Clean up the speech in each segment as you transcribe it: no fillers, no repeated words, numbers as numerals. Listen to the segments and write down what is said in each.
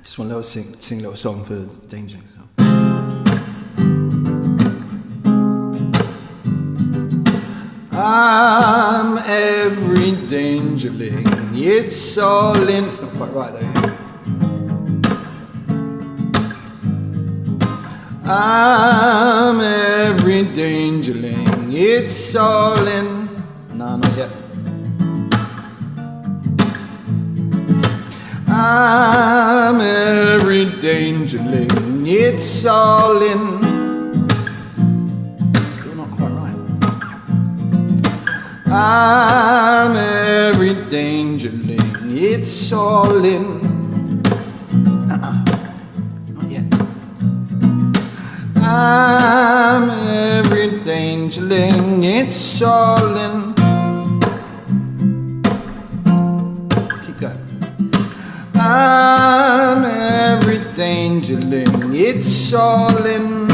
Just want to sing a little song for Danger. So. I'm every dangerling, it's all in. It's not quite right though. I'm every dangerling, it's all in. No, not yet. I'm every dangerling, it's all in. Still not quite right. I'm every dangerling, it's all in. Not yet. I'm every dangerling, it's all in. Keep going. I'm every dangerling, it's all in.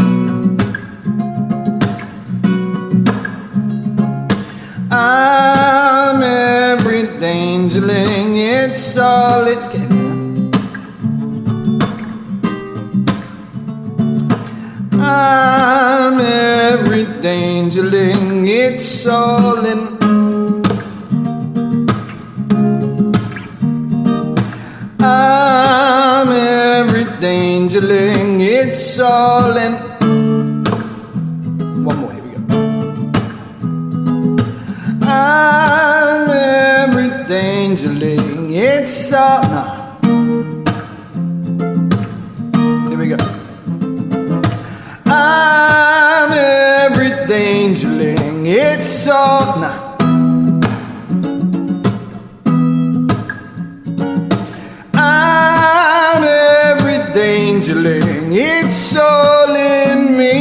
I'm every dangerling, it's all. It's getting there. I'm every dangerling, it's all in. I'm every dangerling, it's all in. One more, here we go. I'm every dangerling, it's all. No. Here we go. I'm every dangerling, it's all. No. Dangerling, it's all in me.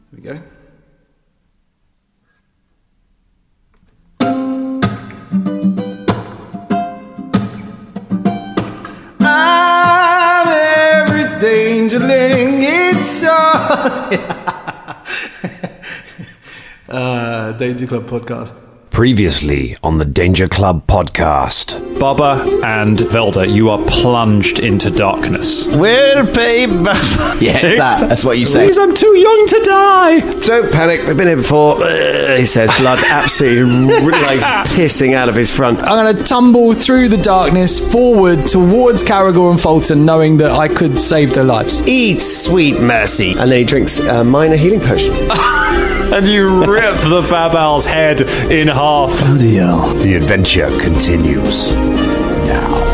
Here we go. I'm every dangerling, it's all. Danger Club podcast. Previously on the Danger Club podcast. Bubba and Velda, you are plunged into darkness. Well, babe. Yeah, that's what you say. Please, I'm too young to die. Don't panic. We've been here before. He says, blood absolutely like pissing out of his front. I'm going to tumble through the darkness forward towards Caragor and Fulton, knowing that I could save their lives. Eat sweet mercy. And then he drinks a minor healing potion. And you rip the Babal's head in half. Bloody hell. The adventure continues now.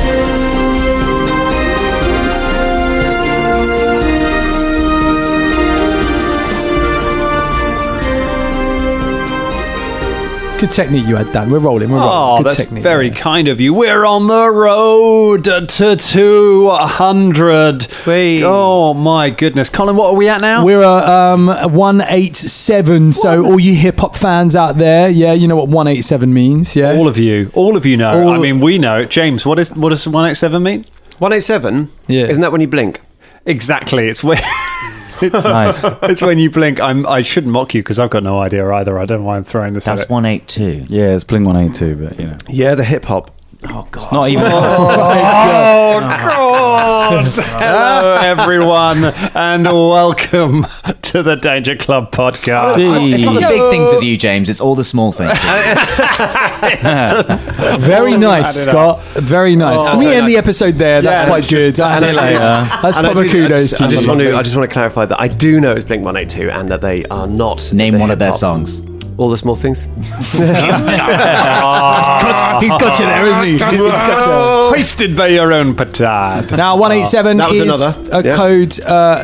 Good technique you had, Dan. We're rolling. Oh, Good that's technique. very kind of you. We're on the road to 200. Wait. Oh, my goodness. Colin, what are we at now? We're at 187. So all you hip hop fans out there, yeah, you know what 187 means, yeah. All of you know. I mean, we know. James, what does 187 mean? 187? Yeah. Isn't that when you blink? Exactly. It's when... It's nice. It's when you blink. I shouldn't mock you because I've got no idea either. I don't know why I'm throwing this That's at it. 182. Yeah, it's Bling 182, but you know. Yeah, the hip hop. Oh, God. It's not even... Oh, God. Hello, everyone, and welcome to the Danger Club podcast. It's not the big things with you, James. It's all the small things. Very nice, Scott. Very nice. Can we end the episode there? That's quite good. That's proper kudos to I just you. want to clarify that I do know it's Blink 182 and that they are not. Name one of their hip-hop. songs. All the small things. He's got you there, isn't he? He's got you. Hoisted by your own petard. Now, 187 That was is another. a Yeah. code.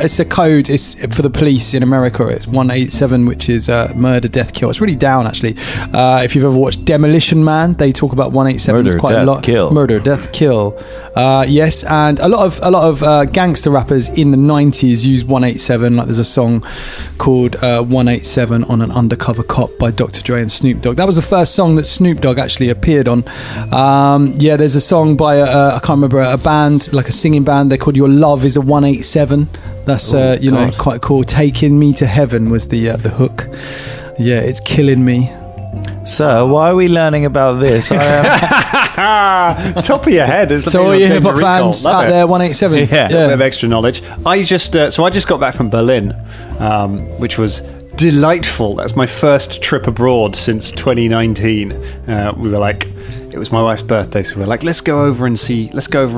It's a code. It's for the police in America. It's 187, which is murder, death, kill. It's really down, actually. If you've ever watched Demolition Man, they talk about 187. Murder, It's quite death, a lot. kill. Murder, death, kill. Yes, and a lot of gangster rappers in the 90s use 187. Like there's a song called 187 on an Undercover Cop by Dr. Dre and Snoop Dogg. That was the first song that Snoop Dogg actually appeared on. Yeah, there's a song by I can't remember, a band, like a singing band. They're called Your Love Is a 187. That's quite cool. Taking Me to Heaven was the hook. Yeah, it's killing me. So, why are we learning about this? Top of your head. It's So all you hip hop fans Love out it. there, 187. Yeah. A bit of extra knowledge. I just got back from Berlin, which was delightful. That's my first trip abroad since 2019. We were like, it was my wife's birthday, so we were like, let's go over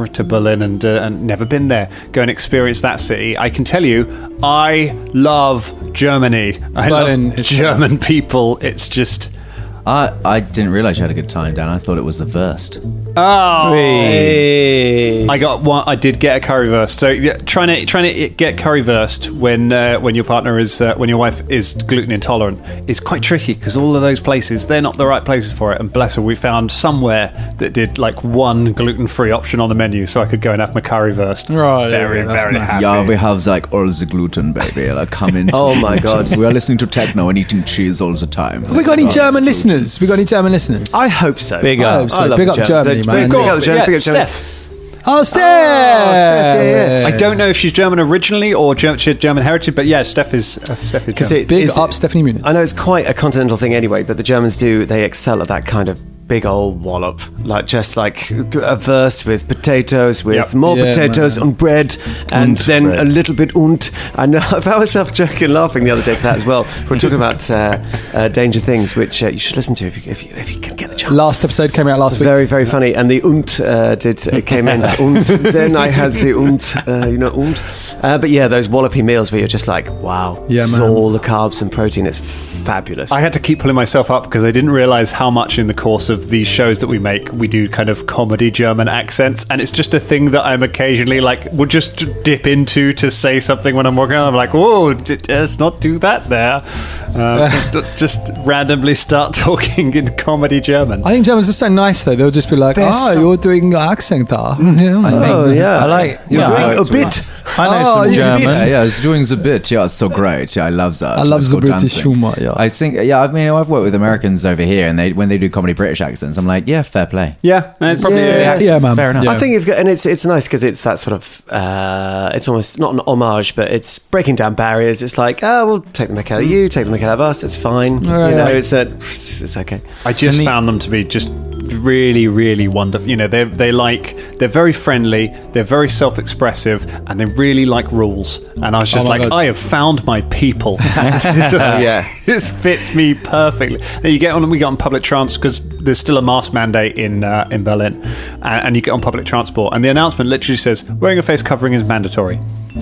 to Berlin and never been there. Go and experience that city. I can tell you, I love Germany. I Berlin love is German people. It's just. I didn't realise you had a good time down. I thought it was the worst. Oh, I got one. I did get a currywurst. So yeah, trying to get currywurst when your partner is when your wife is gluten intolerant is quite tricky because all of those places, they're not the right places for it. And bless her, we found somewhere that did like one gluten-free option on the menu, so I could go and have my currywurst. Right, very yeah, that's very nice. happy. Yeah, we have like all the gluten, baby. Like come in. Oh my God. We are listening to techno and eating cheese all the time. Have we got any German listeners? We got any German listeners? I hope so. Big I up. hope so. love Big the up Germans. Germany, man. Big up the Germans. Big up Germany. Steph. Oh, Steph! yeah. I don't know if she's German originally or German heritage, but yeah, Steph is German. Big up Stephanie Muniz. I know it's quite a continental thing anyway, but the Germans they excel at that kind of big old wallop, like just like a verse with potatoes, with Yep. more Yeah, potatoes man. and bread, and then bread. a little bit I know I found myself joking, laughing the other day to that as well. We're talking about Danger Things, which you should listen to if you can get the chance. Last episode came out last week. Very, very funny, and the came in. Then I had the but yeah, those wallopy meals where you're just like, wow, Yeah, it's man. all the carbs and protein. It's fabulous. I had to keep pulling myself up because I didn't realise how much in the course of these shows that we make, we do kind of comedy German accents, and it's just a thing that I'm occasionally like, would just dip into to say something when I'm walking around. I'm like, whoa, let's not do that there. Just randomly start talking in comedy German. I think Germans are so nice though. They'll just be like, you're doing your accent there. yeah, I like. you're yeah, doing a bit. I know Oh, some you did German. Yeah, it's doing the bit. Yeah, it's so great. Yeah, I love that. I love It's the called British dancing. humour, yeah. I think. Yeah, I mean, I've worked with Americans over here, and when they do comedy British accents, I'm like, yeah, fair play. Yeah, it's probably Yeah, man. Fair enough. Yeah. I think you've got, and it's nice because it's that sort of it's almost not an homage, but it's breaking down barriers. It's like, we'll take the mick out of you, take the mick out of us. It's fine. Right. It's okay. I just found them to be just really, really wonderful. You know, they're very friendly, they're very self-expressive, and they really like rules. And I was just Oh my like, God. I have found my people. This fits me perfectly. Then we get on public transport because there's still a mask mandate in Berlin, and you get on public transport, and the announcement literally says wearing a face covering is mandatory,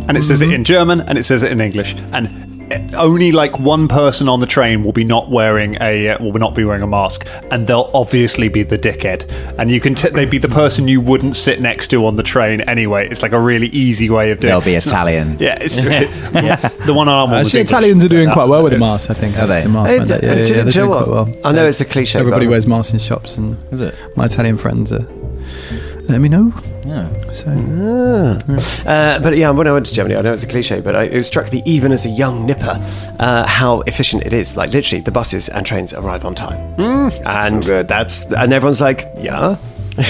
and it says it in German and it says it in English, and only like one person on the train will not be wearing a mask, and they'll obviously be the dickhead, and you can they'd be the person you wouldn't sit next to on the train anyway. It's like a really easy way of doing They'll it. be It's not- Italian. Yeah, it's the one on was Actually, English. Italians are doing That quite well with the is- mask, I think. Are they? The mask mandate. Yeah, Do you they're know doing what? quite well. I know it's a cliche. Everybody but- wears masks in shops, and Is it? my Italian friends are. Let me know. Yeah. So but yeah, when I went to Germany, I know it's a cliche, but it struck me even as a young nipper how efficient it is. Like literally, the buses and trains arrive on time, and and everyone's like, yeah.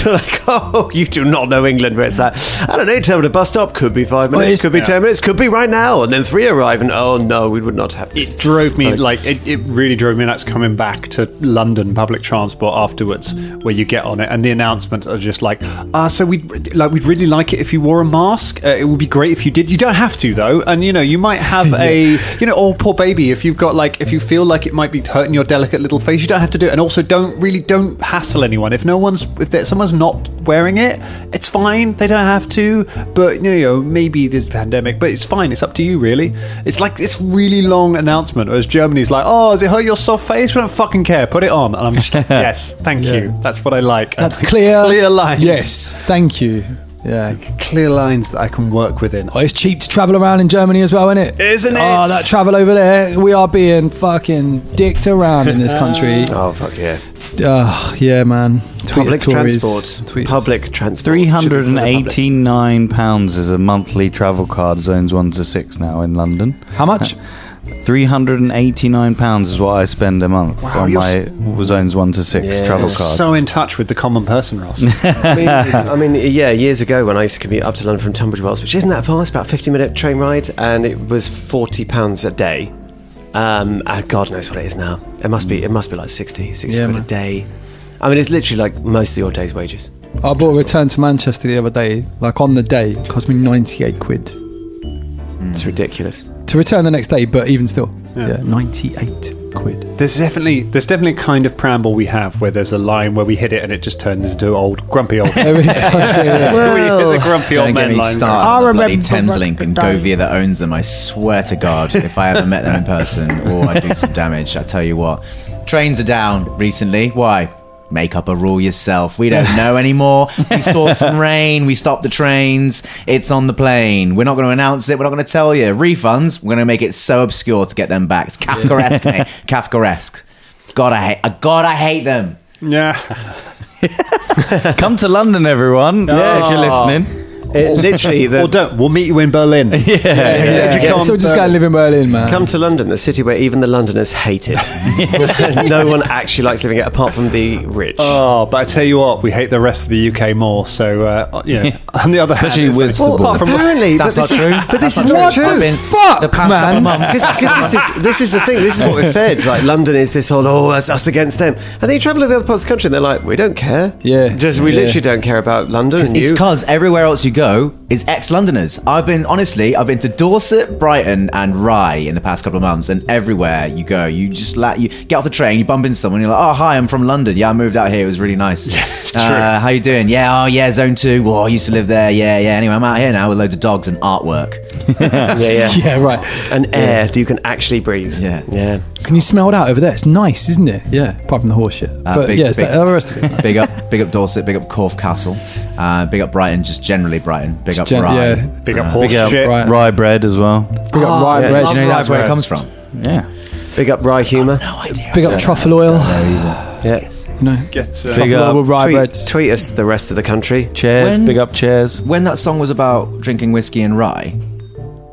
You're like, oh, you do not know England where it's at. I don't know, tell me the bus stop could be 5 minutes, could be 10 minutes, could be right now, and then 3 arrive, and oh no, we would not have this. It drove me it really drove me nuts coming back to London public transport afterwards, where you get on it and the announcements are just like, so we'd really like it if you wore a mask. It would be great if you did. You don't have to though, and you might have oh poor baby, if you feel like it might be hurting your delicate little face, you don't have to do it. And also don't hassle anyone. If someone's not wearing it, it's fine. They don't have to. But maybe there's a pandemic, but it's fine. It's up to you, really. It's like this really long announcement, whereas Germany's like, does it hurt your soft face? We don't fucking care. Put it on. And I'm just like, yes, thank you. That's what I like. that's clear. Clear lines. Yes, thank you. Yeah. Clear lines that I can work within. Oh, it's cheap to travel around in Germany as well, isn't it? Isn't it? Oh, that travel over there, we are being fucking dicked around in this country. Oh fuck yeah! Yeah, man. Tweet Public us, Tories. transport. Tweet us. Public transport. Should be for the public. £389 is a monthly travel card, zones 1 to 6 now in London. How much? £389 is what I spend a month on my zones 1 to 6 Yeah. travel You're card. so in touch with the common person, Ross. I mean, yeah, years ago when I used to commute up to London from Tunbridge Wells, which isn't that far, it's about a 50-minute train ride, and it was £40 a day. God knows what it is now. It must be like 60 Yeah, quid man. a day. I mean, it's literally like most of your day's wages. I bought a return to Manchester the other day, like on the day. It cost me 98 quid It's ridiculous. to return the next day, but even still, 98 quid. There's definitely a kind of preamble we have where there's a line where we hit it and it just turns into grumpy old. Every time, yeah. We hit the grumpy Don't old get men me line. started I on the bloody remember Thameslink and back Govia that owns them. I swear to God, if I ever met them in person or I do some damage, I tell you what. Trains are down recently. Why? Make up a rule yourself. We don't know anymore. We saw some rain. We stopped the trains. It's on the plane. We're not going to announce it. We're not going to tell you. Refunds, we're going to make it so obscure to get them back. It's Kafkaesque, mate. Kafkaesque. God, I hate them. Yeah. Come to London, everyone. Yeah, if you're listening. Literally, Or don't. We'll meet you in Berlin. So just go and live in Berlin, man. come to London, the city where even the Londoners hate it. No one actually likes living it apart from the rich. Oh, but I tell you what, we hate the rest of the UK more. So, on the other Especially hand, with it's the like, apart from apparently, That's not true. But this is That's not true. true. I've been Fuck, the past man. couple of months. This is the thing. This is what we're fed. Like London is this whole, that's us against them. And then you travel to the other parts of the country, and they're like, we don't care. Yeah. We literally don't care about London and It's you. because everywhere else you go is ex-Londoners. I've been to Dorset, Brighton and Rye in the past couple of months, and everywhere you go, you just you get off the train, you bump into someone, you're like, oh, hi, I'm from London. Yeah, I moved out here. It was really nice. it's true. How you doing? Yeah, Zone 2. Well, I used to live there. Yeah. Anyway, I'm out here now with loads of dogs and artwork. Yeah. Yeah, right. And air that you can actually breathe. Yeah. Can you smell it out over there? It's nice, isn't it? Yeah, apart from the horse shit. But big- yeah, it's big- the rest of it. Big up Dorset, big up Corfe Castle, big up Brighton, just generally Brighton, big up Rye. Yeah, big up horse Big up shit. Right. rye bread as well. big up rye bread. Do you know that's where it bread. comes from? Yeah. Big up rye humour. Big up truffle oil. Yeah. You know, Get, truffle Big oil up. with rye breads. Tweet us the rest of the country. Chairs, When- big up chairs. When that song was about drinking whiskey and rye,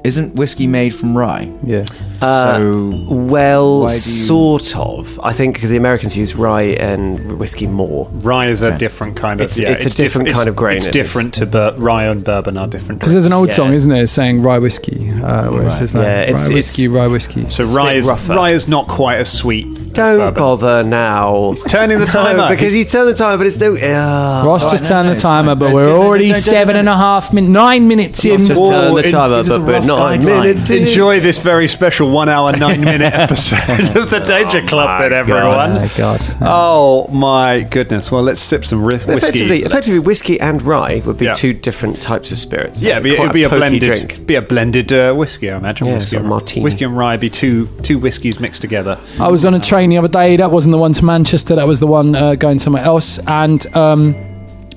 isn't whiskey made from rye? Yeah. So Well, Why do you- sort of. I think because the Americans use rye and whiskey more. Rye is a different kind of. It's a different kind of grain, It's it different to rye and bourbon are different. Because there's an old Yeah. song, isn't there, saying rye whiskey, where it says like, Yeah, it's- rye whiskey, rye whiskey. So a rye bit is rougher. rye is not quite as sweet. as Don't bourbon. bother now. Turning the timer. No, because you turn the timer, but it's still. Ross just turned the timer, but Let's we're go. already Don't- 9 minutes in. Just turn the in- timer, this is a but we're rough 9 guideline. minutes in. Enjoy this very special 1 hour 9 minute episode of the Danger Club, then, everyone. Oh, God. Oh my goodness! Well, let's sip some whiskey. Effectively, whiskey and rye would be Yeah. two different types of spirits. Yeah, Quite it would be a pokey blended, drink. whiskey. I imagine Yeah, whiskey, sort of and, martini. whiskey and rye be two whiskeys mixed together. I was on a train the other day. That wasn't the one to Manchester. That was the one going somewhere else. And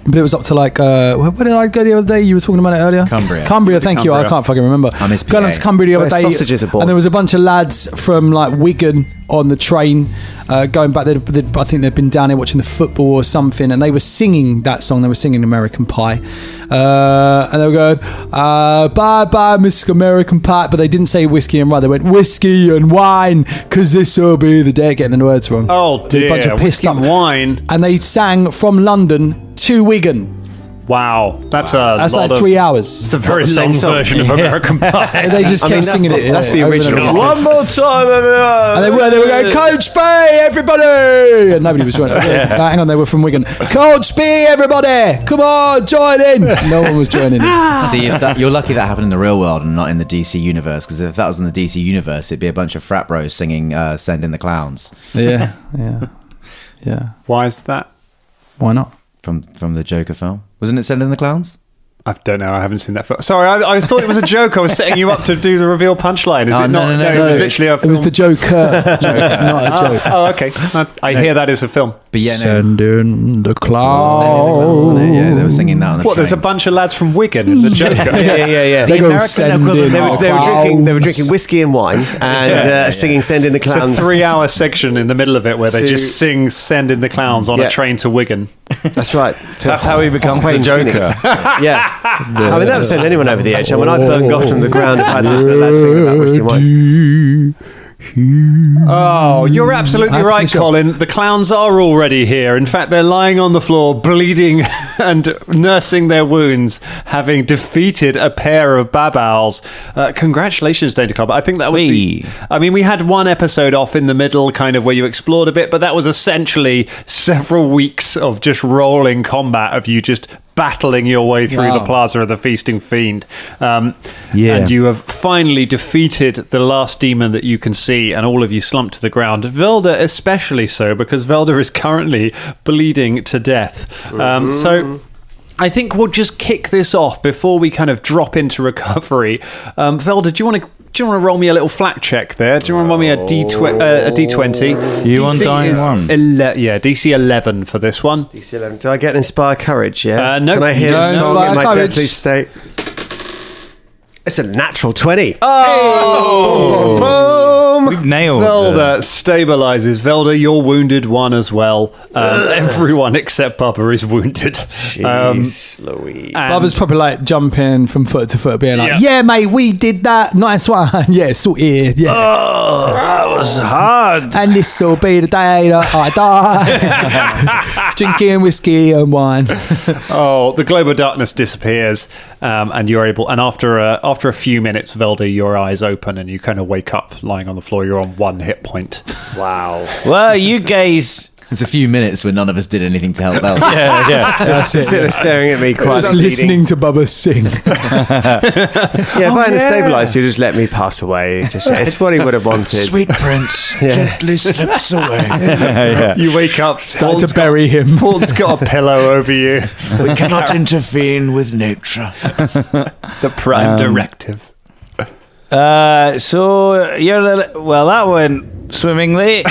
but it was up to like where did I go the other day? You were talking about it earlier. Cumbria. Thank you. I can't fucking remember. I miss Going PA. up to Cumbria the other Where day, sausages are born. and there was a bunch of lads from like Wigan on the train going back. I think they'd been down here watching the football or something, and they were singing that song. They were singing American Pie, and they were going bye bye Miss American Pie, but they didn't say whiskey and rye. They went whiskey and wine because this will be the day. Getting the words wrong. Oh A dear! bunch of pissed Whiskey up and wine. and they sang from London to Wigan. Wow, that's That's lot like 3 hours. It's a very the same long song. version of American Pie. They just kept singing it. That's the over and original. over. One more time, And they were going, Coach B, everybody! And nobody was joining. Hang on, they were from Wigan. Coach B, everybody! Come on, join in! No one was joining in. See, you're lucky that happened in the real world and not in the DC universe, because if that was in the DC universe, it'd be a bunch of frat bros singing Send in the Clowns Yeah. Why is that? Why not? from the Joker film. Wasn't it Send in the Clowns? I don't know. I haven't seen that film. Sorry, I thought it was a joke. I was setting you up to do the reveal punchline. Is Oh, it no, not? no, it no, was no. literally a It film. was the Joker, not a joke. Oh, okay. I hear that is a film. But yeah, no. Send in the Send in the Clowns, clouds. wasn't it? Yeah, they were singing that on the What? There's a train. bunch of lads from Wigan in the Joker. Yeah. They go American send equivalent- in They the were drinking clouds. whiskey and wine and singing "Send in the It's a Clowns." 3-hour section in the middle of it where they To- just sing "Send in the Clowns" on Yeah. a train to Wigan. That's right. That's how he becomes the Joker. Yeah. I mean, that would send anyone over the edge. And when I burned Gotham to the ground, if I had to listen to that singing about whiskey and wine. Oh, you're absolutely right, Colin. The clowns are already here. In fact, they're lying on the floor, bleeding and nursing their wounds, having defeated a pair of babowls. Congratulations, Danger Club. I think that was we had one episode off in the middle, kind of where you explored a bit, but that was essentially several weeks of just rolling combat of you just battling your way through the Plaza of the Feasting Fiend. And you have finally defeated the last demon that you can see, and all of you slumped to the ground. Velda especially so, because Velda is currently bleeding to death. So I think we'll just kick this off before we kind of drop into recovery. Velda, do you want to roll me a little flat check there? Do you want to roll me a D20? You on dying one? DC 11 for this one. DC 11. Do I get Inspire Courage, yeah? No. Can I hear the song in my Courage. deadly state? It's a natural 20. Oh! Boom, boom, boom. We've nailed Velda stabilizes. Velda, you're wounded one as well. Everyone except Bubba is wounded. Jeez, Louise. Bubba's probably like jumping from foot to foot, being like, yeah, mate, we did that. Nice one. Yeah, sorted. Yeah. Oh, that was hard. And this will be the day that I die. Drinking whiskey and wine. Oh, the globe of darkness disappears, and you're able. And after a few minutes, Velda, your eyes open, and you kind of wake up lying on the floor. You're on 1 hit point. Wow. Well, you guys. There's a few minutes where none of us did anything to help out. Just sit there staring at me, quite Just listening to Bubba sing. If I hadn't stabilised, you just let me pass away. It's what he would have wanted. Sweet prince gently slips away. You wake up, Start to bury him. Thorn's got a pillow over you. We cannot intervene with nature. The prime directive. So that went swimmingly.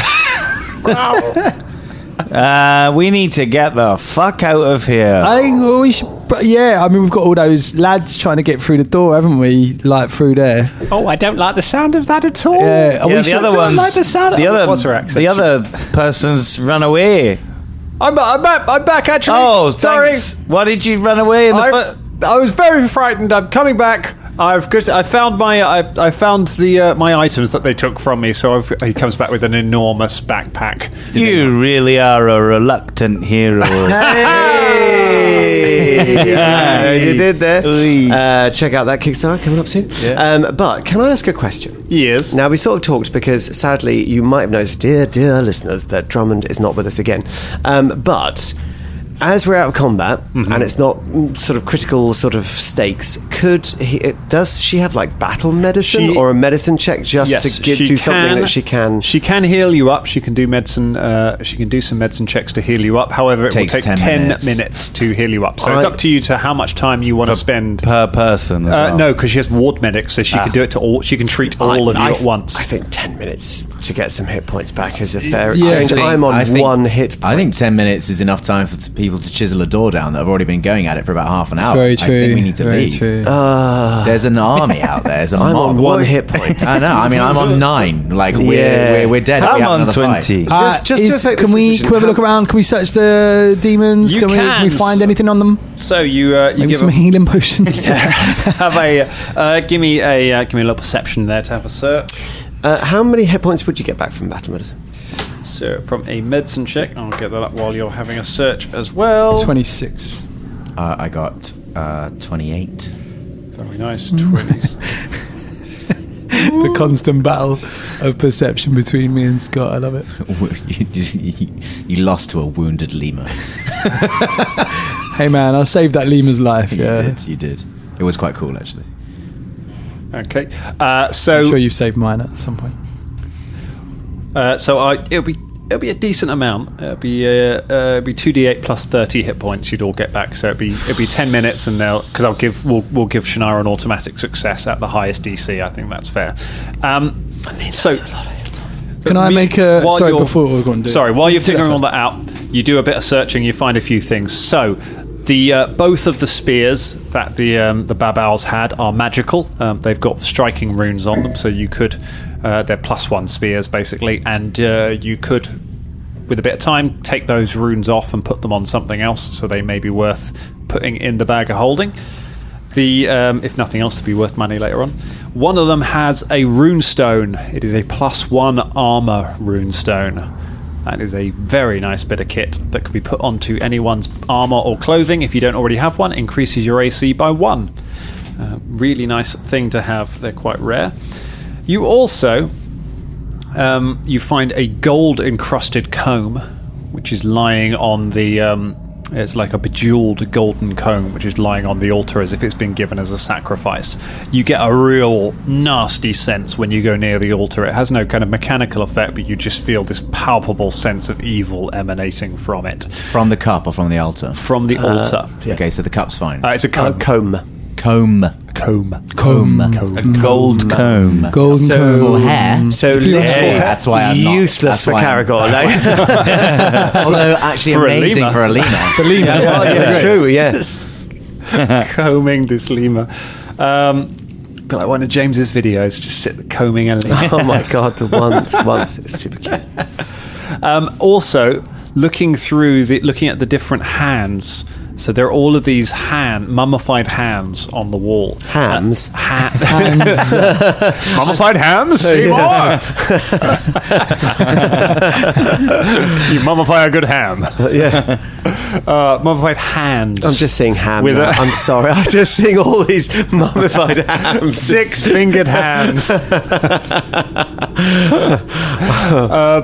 We need to get the fuck out of here. I think we should. But yeah, I mean, we've got all those lads trying to get through the door, haven't we? Like through there. Oh, I don't like the sound of that at all. Yeah, the other ones. Like the sound. What's her accent? The other person's run away. I'm back. Actually. Oh, sorry. Thanks. Why did you run away? I was very frightened. I'm coming back. I found my items that they took from me. So he comes back with an enormous backpack. You really are a reluctant hero. You did there. Check out that Kickstarter coming up soon. Yeah. But can I ask a question? Yes. Now, we sort of talked because, sadly, you might have noticed, dear listeners, that Drummond is not with us again. But as we're out of combat, and it's not sort of critical sort of stakes, does she have like battle medicine or a medicine check just to do something that she can? She can heal you up. She can do medicine. She can do some medicine checks to heal you up. However, it will take 10 minutes to heal you up. So it's up to you to how much time you want to spend per person. No, because she has ward medic, so she can do it to all. She can treat all of you at once. I think 10 minutes to get some hit points back is a fair exchange. I'm on 1 hit point. I think 10 minutes is enough time for people to chisel a door down that have already been going at it for about half an hour. Very true. I think we need to leave. True. There's an army out there. There's a I'm mob. on 1 hit point. I know. I mean, I'm on 9. Like we're dead. I'm We have on another 20. fight. Can we have a look around? Can we search the demons? You can we find anything on them? So you Maybe give some healing potions. have a give me a little perception there to have a search. How many hit points would you get back from battle medicine? So from a medicine check, I'll get that up while you're having a search as well. 26. I got 28. Very nice. 20s. The constant battle of perception between me and Scott. I love it. You lost to a wounded lemur. Hey man, I saved that lemur's life. You did. It was quite cool, actually. Okay. So I'm sure you've saved mine at some point. It'll be a decent amount. It'll be 2d8 plus 30 hit points. You'd all get back. So it'll be 10 minutes, and we'll give Shannara an automatic success at the highest DC. I think that's fair. Can I make a? Sorry, before we're going to do. Sorry, while you're figuring all that out, you do a bit of searching. You find a few things. So the both of the spears that the Babals had are magical. They've got striking runes on them, so you could. They're +1 spears basically, and you could, with a bit of time, take those runes off and put them on something else, so they may be worth putting in the bag of holding. If nothing else, to be worth money later on. One of them has a runestone. It is a +1 armor runestone. That is a very nice bit of kit that can be put onto anyone's armor or clothing. If you don't already have one, increases your AC by 1. Really nice thing to have. They're quite rare. You also you find a gold encrusted comb, which is lying on the it's like a bejeweled golden comb which is lying on the altar as if it's been given as a sacrifice. You get a real nasty sense when you go near the altar. It has no kind of mechanical effect, but you just feel this palpable sense of evil emanating from it. From the cup or from the altar? From the altar. Yeah. Okay, so the cup's fine. It's a comb. Comb. A gold comb. Golden For comb. hair. So that's why I'm not. useless for Caragor. Although actually For a amazing lemur. for a lemur. The lemur. Yeah, true, yeah. Combing this lemur. But like one of James's videos, just sit combing a lemur. Oh my god, once it's super cute. Also, looking at the different hands. So there are all of these mummified hands on the wall. Hams? Hands. Mummified hams? See more! You mummify a good ham. Yeah. Mummified hands. I'm just seeing ham With now. a- I'm sorry. I'm just seeing all these mummified hams. 6-fingered hams.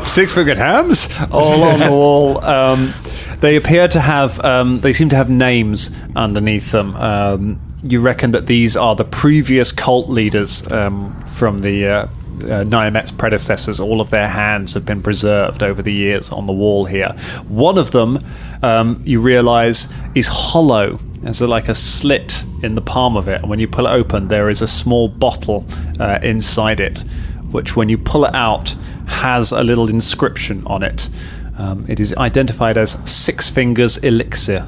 6-fingered hams all on the wall. They appear to have. They seem to have names underneath them. You reckon that these are the previous cult leaders from the Nyamet's predecessors. All of their hands have been preserved over the years on the wall here. One of them, you realise, is hollow. There's like a slit in the palm of it, and when you pull it open, there is a small bottle inside it, which, when you pull it out, has a little inscription on it. It is identified as 6 Fingers Elixir.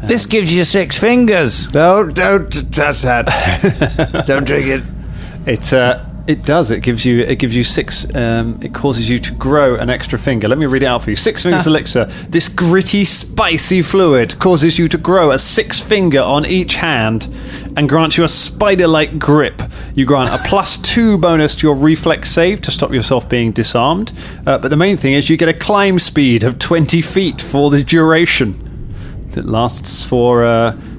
This gives you 6 fingers. Don't touch that. Don't drink it. It does. It gives you 6. It causes you to grow an extra finger. Let me read it out for you. 6 Fingers Elixir. This gritty, spicy fluid causes you to grow a 6th finger on each hand and grants you a spider-like grip. You grant a +2 bonus to your reflex save to stop yourself being disarmed. But the main thing is you get a climb speed of 20 feet for the duration. It lasts for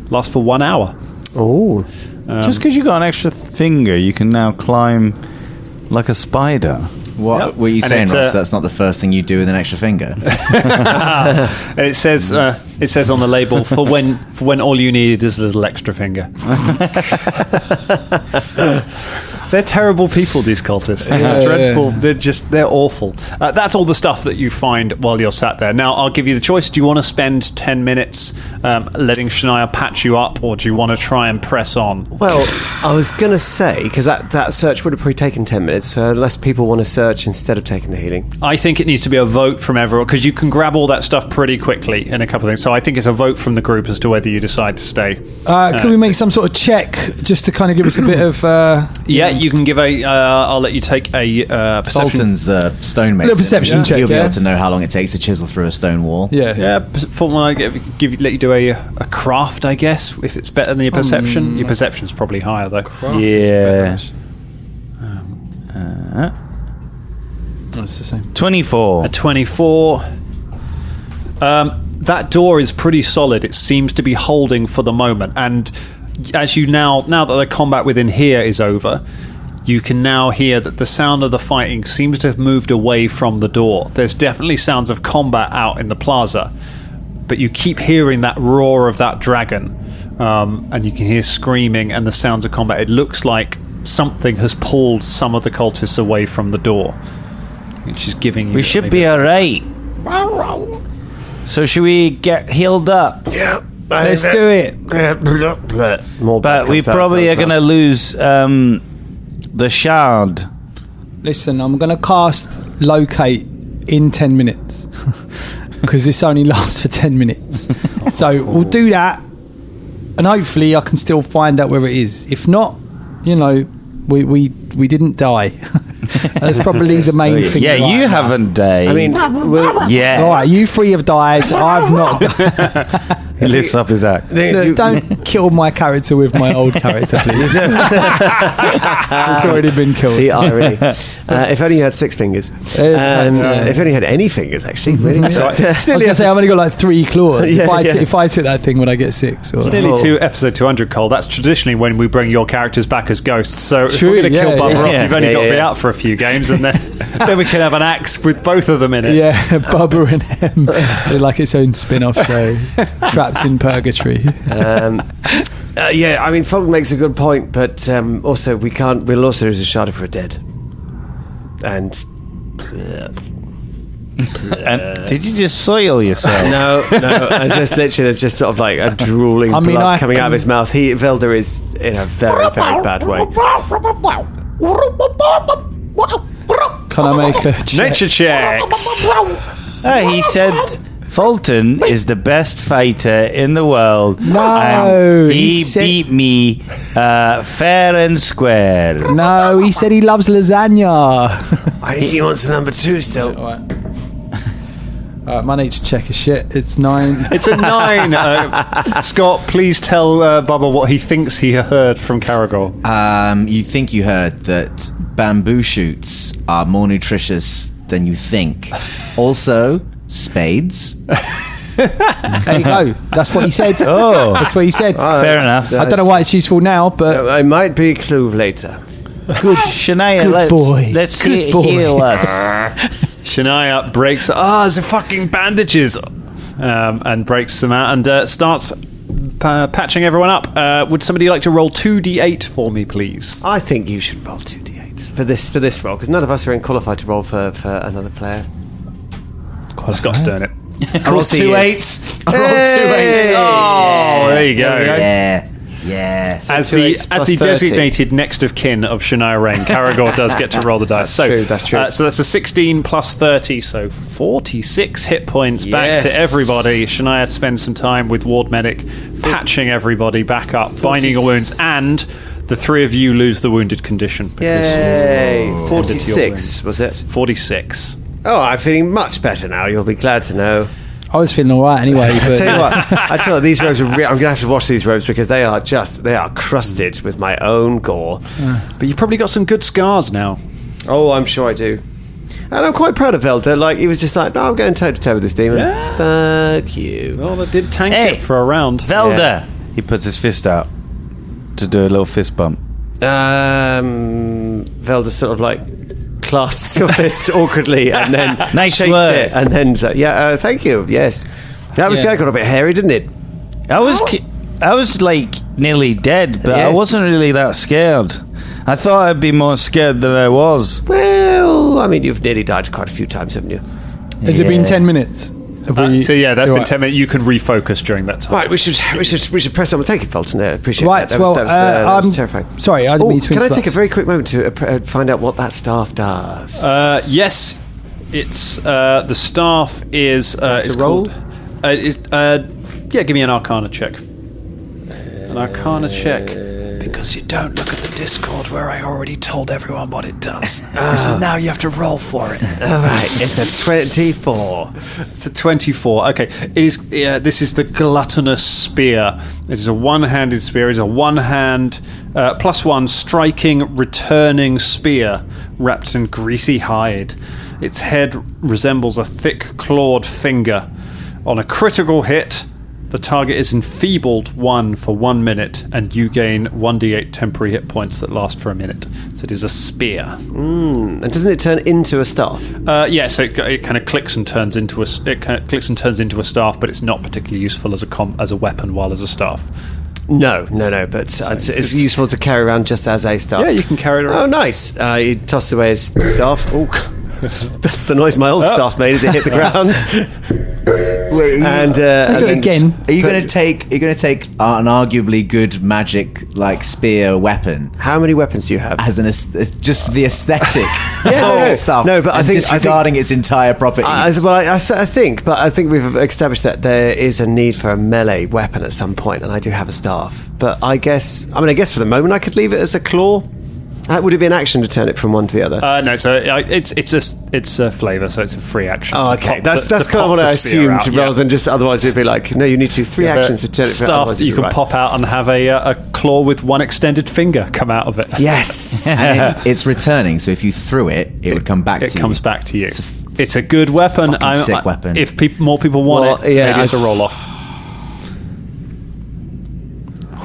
1 hour. Oh. Just because you got an extra finger, you can now climb like a spider. What were you And saying, it's, Ross? That's not the first thing you do with an extra finger. And it says on the label for when all you need is a little extra finger. They're terrible people, these cultists. They're dreadful. They're awful. That's all the stuff that you find while you're sat there. Now, I'll give you the choice. Do you want to spend 10 minutes letting Shania patch you up, or do you want to try and press on? Well, I was going to say, because that search would have probably taken 10 minutes, so unless people want to search instead of taking the healing. I think it needs to be a vote from everyone, because you can grab all that stuff pretty quickly in a couple of things. So I think it's a vote from the group as to whether you decide to stay. Can we make some sort of check just to kind of give us a bit of... Yeah, you can give a... I'll let you take a perception. Fulton's the stonemason. Little perception check, He'll be yeah. able to know how long it takes to chisel through a stone wall. Yeah. Yeah, Fulton, I let you do a craft, I guess, if it's better than your perception. Your perception's probably higher, though. Yeah. That's the same. 24. A 24. That door is pretty solid. It seems to be holding for the moment. And as you now that the combat within here is over, you can now hear that the sound of the fighting seems to have moved away from the door. There's definitely sounds of combat out in the plaza, but you keep hearing that roar of that dragon, and you can hear screaming and the sounds of combat. It looks like something has pulled some of the cultists away from the door, which is giving you... We should maybe be alright. So should we get healed up? Yeah. Let's do it. More But we probably are going to lose the shard. Listen, I'm going to cast Locate in 10 minutes because this only lasts for 10 minutes. So we'll do that, and hopefully I can still find out where it is. If not, we didn't die. That's probably the main thing. Yeah, right you now. haven't died. I mean, yeah. All right, you three have died. I've not died. He lifts up his axe. Look, don't kill my character with my old character, please. It's already been killed. The irony. If only you had 6 fingers. If only you had any fingers, actually. Really. I was going to say, I've only got like 3 claws. Yeah, If I took that thing, would I get 6? Or? It's nearly to episode 200, Cole. That's traditionally when we bring your characters back as ghosts. So if True, we're going to kill yeah, Bubba off, yeah. you've only Yeah, got to be yeah. out for a few games, and then we can have an axe with both of them in it. Yeah, Bubba and Em. They're like its own spin-off show. Trapped in purgatory. Yeah, I mean, Fulton makes a good point, but also we'll also use a shard for a dead. And Did you just soil yourself? no, I just literally there's just sort of like a drooling blood coming out of his mouth. Velda is in a very, very bad way. Can I make a check? Nature checks. He said Fulton is the best fighter in the world. No, and he he said- beat me fair and square. No, he said he loves lasagna. I think he wants a number 2 still. My nature check is shit. It's 9. It's a 9. Scott, please tell Bubba what he thinks he heard from Caragor. You think you heard that bamboo shoots are more nutritious than you think. Also, spades. There you go. That's what he said. Oh. That's what he said. Fair enough. I don't know why it's useful now, but It might be a clue later. good. Shania, Good boy. let's Good boy. heal us. Shania breaks. There's fucking bandages, and breaks them out and starts patching everyone up. Would somebody like to roll 2d8 for me, please? I think you should roll 2d8 for this roll, because none of us are qualified to roll for another player. Scott's doing it. I rolled 2 8s. I rolled 2 8s. Oh, there you go. Yeah. As 2 the 8s plus 30. designated next of kin of Shania Rain, Caragor does get to roll the dice. That's true. So that's a 16 plus 30, so 46 hit points back to Yes. everybody. Shania spends some time with Ward Medic, patching everybody back up, binding your wounds, and the 3 of you lose the wounded condition. Yay! Because 46 was it? 46. Oh, I'm feeling much better now. You'll be glad to know. I was feeling all right anyway. I tell you But what, these robes are I'm going to have to wash these robes because they are crusted with my own gore. But you've probably got some good scars now. Oh, I'm sure I do. And I'm quite proud of Velda. Like, he was just like, no, I'm going toe to toe with this demon. Yeah. Fuck you. Well, that did tank Hey. it for a round. Velda. Yeah. He puts his fist out to do a little fist bump. Velda sort of like clasps your fist awkwardly and then Nice shakes work. it and then thank you. Yes, that got a bit hairy, didn't it? I was like nearly dead, but I Yes. wasn't really that scared. I thought I'd be more scared than I was. Well, I mean, you've nearly died quite a few times, haven't you? has it been 10 minutes? Have we- So yeah, that's been Right. 10 minutes. You can refocus during that time. Right, we should press on. Thank you, Fulton. I appreciate Right, that. well, That was terrifying. Sorry, I didn't mean to Can I interrupt. take a very quick moment to find out what that staff does? Yes, it's the staff is. It's roll? called. Give me an Arcana check. An Arcana check. Because you don't look at the Discord where I already told everyone what it does. So now you have to roll for it. All right, it's a 24. It's a 24. Okay, it is. This is the gluttonous spear. It is a one-handed spear. It is a one-hand +1 striking, returning spear wrapped in greasy hide. Its head resembles a thick clawed finger. On a critical hit, the target is enfeebled 1 for 1 minute, and you gain 1d8 temporary hit points that last for a minute. So it is a spear. And doesn't it turn into a staff? So it kind of clicks and turns into a staff, but it's not particularly useful as a weapon while as a staff. No. But it's useful to carry around just as a staff. Yeah, you can carry it around. Oh, nice. He tossed away his staff. Oh, that's the noise my old staff made as it hit the ground. Wait, Don't do it again. Are you going to take an arguably good magic like spear weapon How many weapons do you have? as just for the aesthetic? no. stuff. No, but I and think- disregarding its entire properties. I think we've established that there is a need for a melee weapon at some point, and I do have a staff. But I guess for the moment I could leave it as a claw. Would it be an action to turn it from one to the other? No, so it's a flavour, so it's a free action. Oh, to okay. pop That's the- to kind of pop what I the spear assumed, out, rather than just otherwise it'd be like, no, you need to do 3 actions to turn it. Stuff otherwise that you it'd be can right. pop out and have a claw with one extended finger come out of it. Yes. And it's returning, so if you threw it, it would come back to you. It comes back to you. It's a good weapon. Sick weapon. If more people want it, yeah, maybe it's a roll off.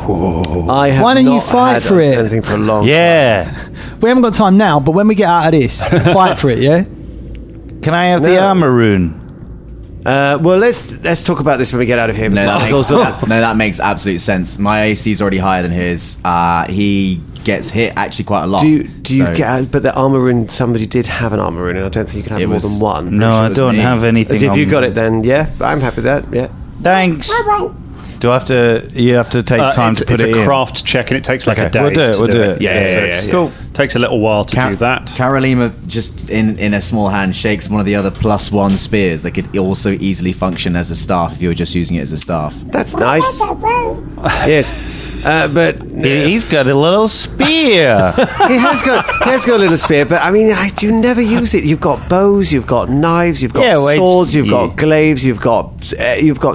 I have Why don't you not fight had for it? anything for a long Yeah. We haven't got time now, but when we get out of this, fight for it, yeah? Can I have the No. armor rune? Well, let's talk about this when we get out of here. No, that because makes, that makes absolute sense. My AC is already higher than his. He gets hit actually quite a lot. do you so get out? But the armor rune, somebody did have an armor rune, and I don't think you can have It more was- than one. No, sure it I was don't me. have anything. If you on- got it, then yeah, I'm happy with that. Yeah. Thanks. Do I have to? You have to take time to put it's it a in. craft check, and it takes like Okay, a day. we'll do it, to we'll do it. Yeah, Yeah, so it's yeah. cool. Takes a little while to do that. Carolina just in a small hand shakes one of the other +1 spears that could also easily function as a staff if you were just using it as a staff. That's nice. Yes. But He's got a little spear. he has got a little spear, but I mean, I do never use it. You've got bows, you've got knives, you've got swords, you've got glaives, you've got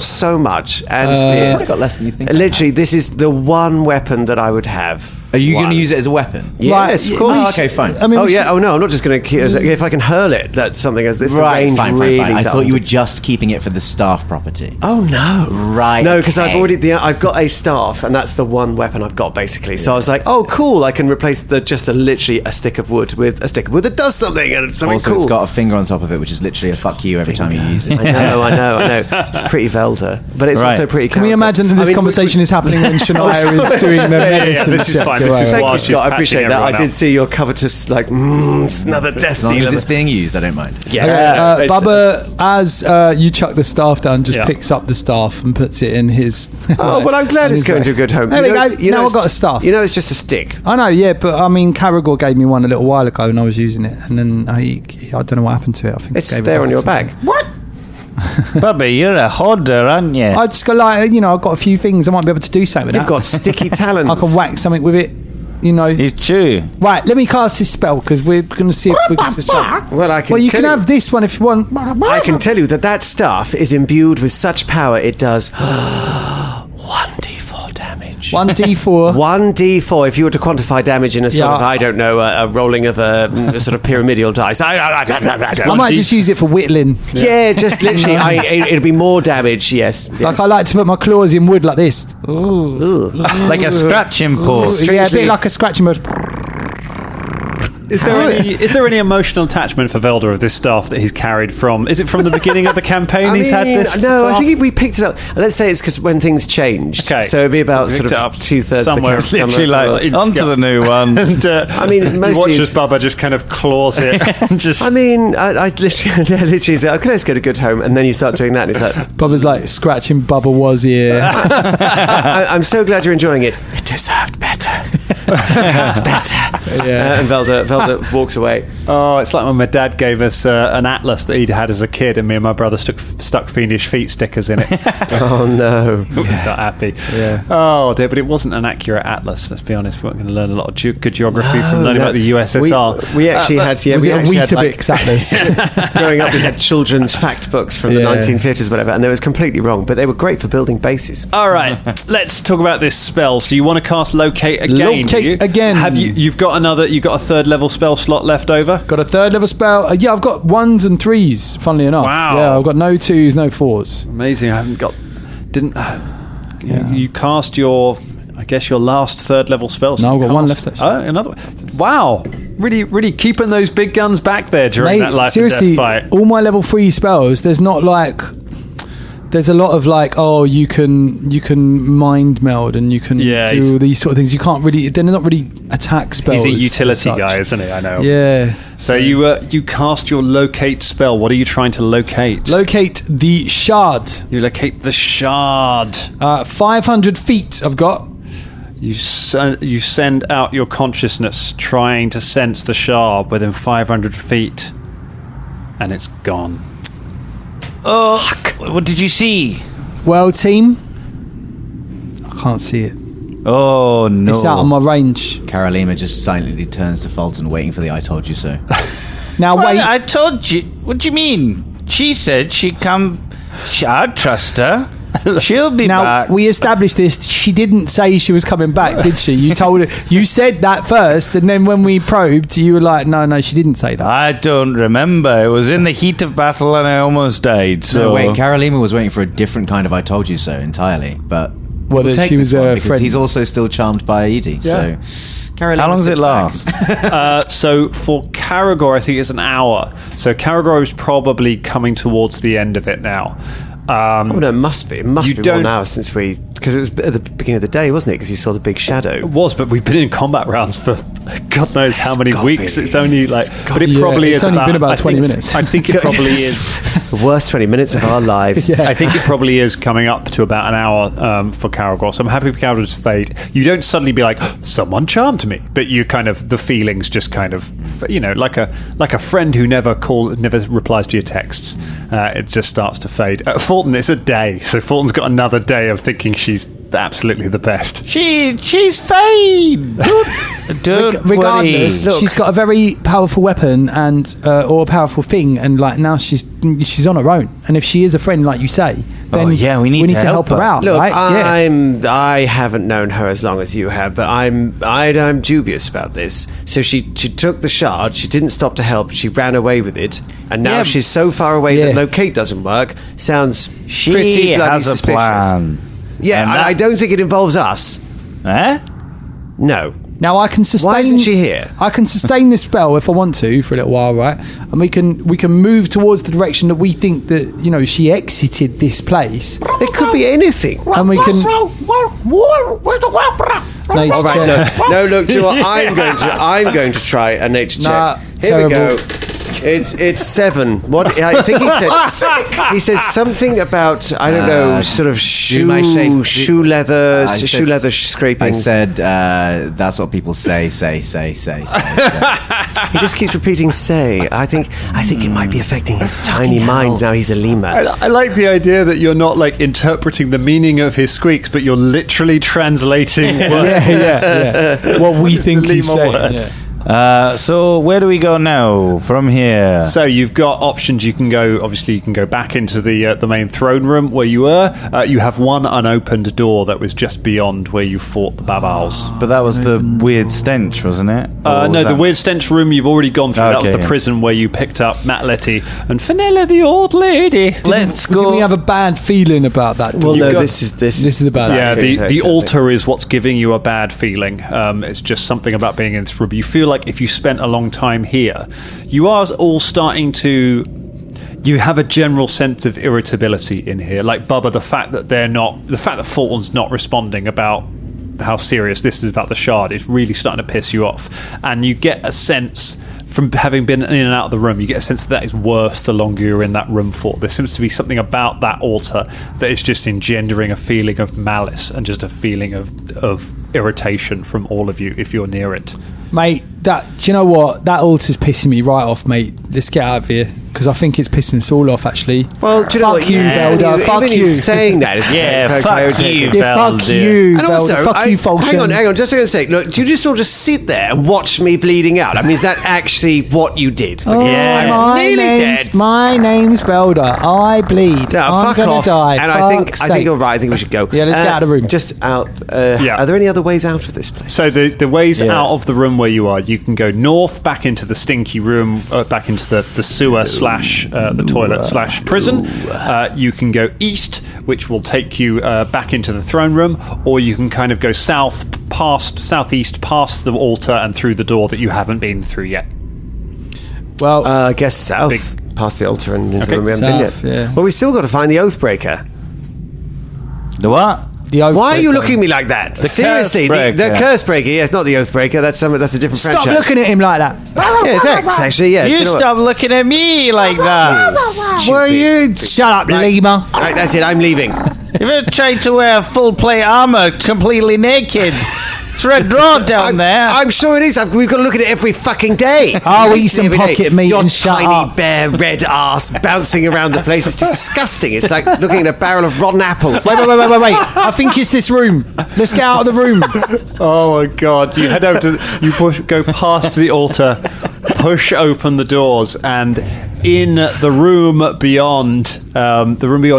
so much, and spears. It's got less than you think. Literally, this is the one weapon that I would have. Are you going One. to use it as a weapon? Yes, Right, of course. Oh, okay, fine. I mean, Oh we yeah. should- Oh no, I'm not just going to. If I can hurl it, that's something. As it's the range fine. really. I dull. thought you were just keeping it for the staff property. Oh no! Right, No, because I've okay. I've got a staff, and that's the one weapon I've got basically. So I was like, oh cool, I can replace literally a stick of wood with a stick of wood that does something and something Also, cool. it's got a finger on top of it, which is literally a fuck you every time you use it. I know. It's pretty Velda, but it's Right. also pretty. Can we imagine that this conversation is happening when Shania is doing the medicine this is check? fine, this Right, is right. Thank you, whilst she's Scott. I appreciate patching that. I everyone did out. see your covetous, like, it's another death As long deal. as it's being used, I don't mind. Okay, it's- Bubba, as you chuck the staff down, just Yeah. picks up the staff and puts it in his. Oh, well, I'm glad in it's his going bag. to a good home. There we go. Now it's- I've got a staff. You know, it's just a stick. I know, yeah, but I mean, Caragor gave me one a little while ago, and I was using it, and then I don't know what happened to it. I think It's I gave it there back on or your something. bag. Bubby, you're a hodder, aren't you? I just got like, I've got a few things I might be able to do something with You've that. got sticky talons. I can whack something with it, It's true. Right, let me cast this spell because we're going to see if we can. Well, I can. Well, you tell can have this one if you want. I can tell you that staff is imbued with such power. It does 1d4 damage. 1d4. 1d4. If you were to quantify damage in a sort Yeah. of, I don't know, a rolling of a sort of pyramidal dice. I might just use it for whittling. Yeah, just literally, it'd be more damage. Yes. Like I like to put my claws in wood like this. Like a scratching post. Yeah, a bit like a scratching bird. Is there any emotional attachment for Velda of this staff that he's carried from? Is it from the beginning of the campaign he's had this? No, I staff? think we picked it up. Let's say it's because when things changed. Okay. So it'd be about We sort picked it of up 2/3 somewhere. of the Literally like, It's on to got- the new one. And, I mean, you mostly watch it's- as Bubba just kind of claws it. And just I mean, I literally say, okay, let's get a good home, and then you start doing that, and it's like, Bubba's like scratching Bubba was here. I'm so glad you're enjoying it. It deserved better. It deserved better. Yeah. And Velda walks away. Oh, it's like when my dad gave us an atlas that he'd had as a kid, and me and my brother stuck Fiendish Feet stickers in it. Oh no. I was not happy. Yeah. Oh dear, but it wasn't an accurate atlas. Let's be honest. We're going to learn a lot of good geography from learning about the USSR. We actually had, Was we it a actually had, like, Weetabix atlas? growing up, we had children's fact books from the Yeah. 1950s, whatever, and they was completely wrong, but they were great for building bases. All right, let's talk about this spell. So you want to cast Locate again? Locate do you? again. Have you? You've got a third level spell slot left over. Got a third level spell. Yeah, I've got 1s and 3s, funnily enough. Wow. Yeah, I've got no 2s, no 4s. Amazing. I haven't got. Didn't. You cast your. I guess your last third level spell. No, I've got you one cast- left, actually. Oh, another one. Wow. Really keeping those big guns back there during that life seriously, and death fight. all my level 3 spells, there's not like... There's a lot of like, oh, you can mind meld and you can Yeah, do all these sort of things. You can't really... They're not really attack spells. He's a as utility such. guy, isn't he? I know. Yeah. So you cast your Locate spell. What are you trying to locate? Locate the shard. You locate the shard. 500 feet I've got. You send out your consciousness trying to sense the shard within 500 feet, and it's gone. Oh, what did you see? Well, team, I can't see it. Oh, no. It's out of my range. Carolina just silently turns to Fulton, waiting for the "I told you so." Now Well, wait. I told you. What do you mean? She said she'd come. I'd trust her. She'll be Now back. we established this. She didn't say she was coming back, did she? You told her. You said that first, and then when we probed, you were like, "No, she didn't say that." I don't remember. It was in the heat of battle and I almost died. So No, wait, Carolina was waiting for a different kind of "I told you so" entirely, but Well, that take she this was one a because friend. he's also still charmed by Edie. Yeah. So, Carolina, how long does it sits back. last? So for Caragor, I think it's an hour. So Caragor is probably coming towards the end of it now. Oh, no, it must be. It must You be don't- more now since because it was at the beginning of the day, wasn't it? Because you saw the big shadow. It was, but we've been in combat rounds for God knows how many gotta weeks. be. It's only like, but it Yeah, probably it's is only been about I 20 think- minutes. I think it probably is. The worst 20 minutes of our lives. Yeah. I think it probably is coming up to about an hour for Caragor. So I'm happy for Caragor to fade. You don't suddenly be like, someone charmed me, but you kind of, the feelings just kind of, like a friend who never replies to your texts. It just starts to fade. Fulton, it's a day, so Fulton's got another day of thinking she's absolutely the best. She's fine. Don't Regardless, worry. she's got a very powerful weapon and or a powerful thing, and like now she's on her own. And if she is a friend, like you say, then we need to to help her out. Look, right? I haven't known her as long as you have, but I'm dubious about this. So she took the shard, she didn't stop to help, she ran away with it, and now Yeah. she's so far away Yeah. that locate doesn't work. Sounds She pretty bloody has a suspicious. plan. Yeah, And I don't think it involves us. Eh? No. Now I can sustain. Why isn't she here? I can sustain this spell if I want to for a little while, right? And we can move towards the direction that we think that she exited this place, It could be anything. and we can. Nature All right, check. no, look, do you know what? I'm going to try a nature Nah, check. Here we terrible. go. It's 7. What I think he says something about I don't know, sort of do my shape- shoe leather, I shoe said- leather scraping. I said that's what people say. He just keeps repeating "say." I think it might be affecting his tiny mind now. He's a lemur. I like the idea that you're not like interpreting the meaning of his squeaks, but you're literally translating. Yeah. What we think he's Lima saying. word. Yeah. So where do we go now from here? So you've got options. You can go. Obviously, you can go back into the main throne room where you were. You have one unopened door that was just beyond where you fought the Babals. But that was the weird stench, wasn't it? Or was No, the that- weird stench room you've already gone through. That was Okay, the yeah. prison where you picked up Macleod and Fenella, the old lady. Let's Did go. we have a bad feeling about that? Well, You've no, got- this is This is the bad. Yeah, Okay, the personally. altar is what's giving you a bad feeling. It's just something about being in this room. You feel like if you spent a long time here, you are all starting to. You have a general sense of irritability in here. Like Bubba, the fact that Fulton's not responding about how serious this is about the shard is really starting to piss you off. And you get a sense from having been in and out of the room, you get a sense that is worse the longer you're in that room for. There seems to be something about that altar that is just engendering a feeling of malice and just a feeling of irritation from all of you if you're near it. Mate, do you know what? That altar's pissing me right off, mate. Let's get out of here, because I think it's pissing us all off, actually. Well, do you know Fuck what? you, Velda. Fuck even you. saying that is Yeah, fuck you, Yeah, fuck Velda. you, And Velda. also, Fuck you, Fulton. hang on, just a sec. Look, do you just sort of sit there and watch me bleeding out? I mean, is that actually what you did? Oh, Yeah. I'm nearly dead. My name's Velda. I bleed. No, I'm fuck gonna off. die. And I think Fuck's you're right. I think we should go. Yeah, let's get out of the room. Just out. Yeah. Are there any other ways out of this place? So the ways Yeah. out of the room where you are, you can go north, back into the stinky room, back into the sewer slash the toilet slash prison. You can go east, which will take you back into the throne room, or you can kind of go southeast past the altar and through the door that you haven't been through yet. Well, I guess south, past the altar and into Okay. the room we haven't been South, yet. yeah. Well, we still got to find the Oathbreaker. The what? the Oathbreaker. Why are you looking at me like that? Seriously, the Cursebreaker. Cursebreaker. Yeah, it's not the Oathbreaker. That's a different Stop franchise. looking at him like that. Yeah, thanks. Actually, yeah. do You know what? stop looking at me like that. Will you shut up, Right. Lima? Right, that's it. I'm leaving. You've ever tried to wear full plate armor completely naked. It's red raw down there. I'm sure it is. We've got to look at it every fucking day. I'll eat some Every day. pocket meat Your and shut tiny up. bare red ass bouncing around the place. It's disgusting. It's like looking at a barrel of rotten apples. Wait. I think it's this room. Let's get out of the room. Oh my God! You head over to go past the altar, push open the doors, and in the room beyond,